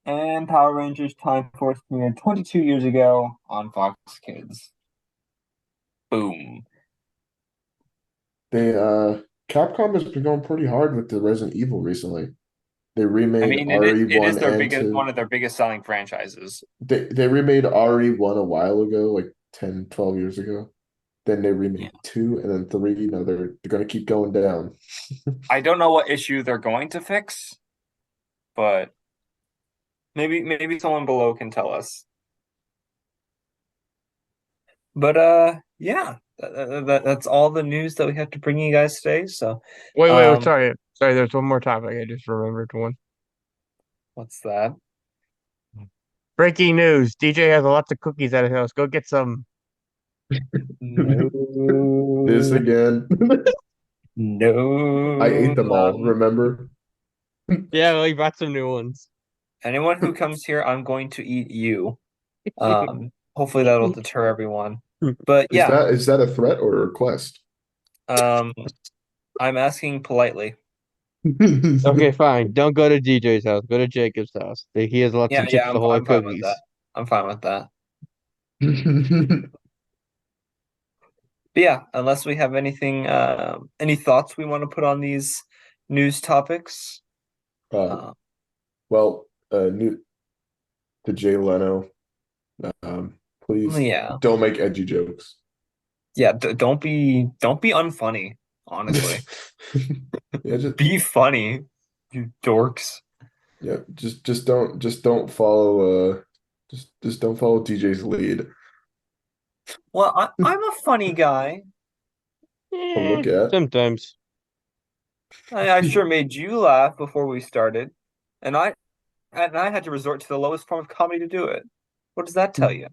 And Power Rangers Time Force premiered 22 years ago on Fox Kids. Boom. They Capcom has been going pretty hard with the Resident Evil recently. They I remade mean, it is RE1 their and biggest 2. one of their biggest selling franchises. They remade RE1 a while ago, like 10, 12 years ago. Then they Yeah. remade 2 and then 3. You know, they're gonna keep going down. I don't know what issue they're going to fix, but maybe someone below can tell us. But yeah, that's all the news that we have to bring you guys today. So, Wait. um, Sorry. Sorry. There's one more topic. I just remembered one. what's that? Breaking news. DJ has lots of cookies at his house. Go get some. This No, again. I ate no. them all, remember? Yeah, well, he brought some new ones. Anyone who comes here, I'm going to eat you. Hopefully that'll deter everyone. But Is yeah, that a threat or a request? um, I'm asking politely. Okay, fine. Don't go to DJ's house. Go to Jacob's house. He has lots of Yeah, Chips Ahoy I'm fine with that. cookies. I'm fine with that. But yeah, unless we have anything, any thoughts we want to put on these news topics. Uh, Uh, well, new to Jay Leno. Um, please yeah, don't make edgy jokes. yeah. Don't be unfunny. Honestly, Yeah, just be funny, you dorks. yeah, just don't follow just don't follow DJ's lead. Well, I'm a funny guy. To look at. Sometimes. I sure made you laugh before we started, and I had to resort to the lowest form of comedy to do it. What does that tell you?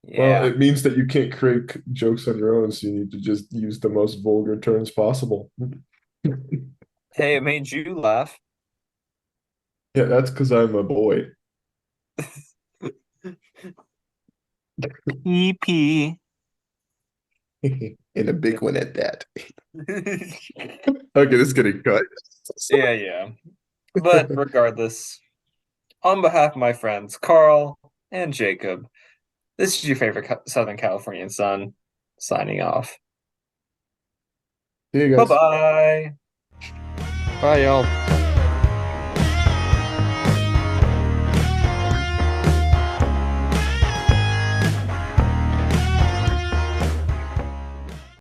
Well, Yeah. it means that you can't create jokes on your own, so you need to just use the most vulgar terms possible. Hey, it made you laugh. Yeah, that's because I'm a boy. EP. And a big one at that. Okay, this is getting cut. Yeah. But regardless, on behalf of my friends Carl and Jacob, this is your favorite Southern Californian son, signing off. See you Bye guys. bye. Bye, y'all.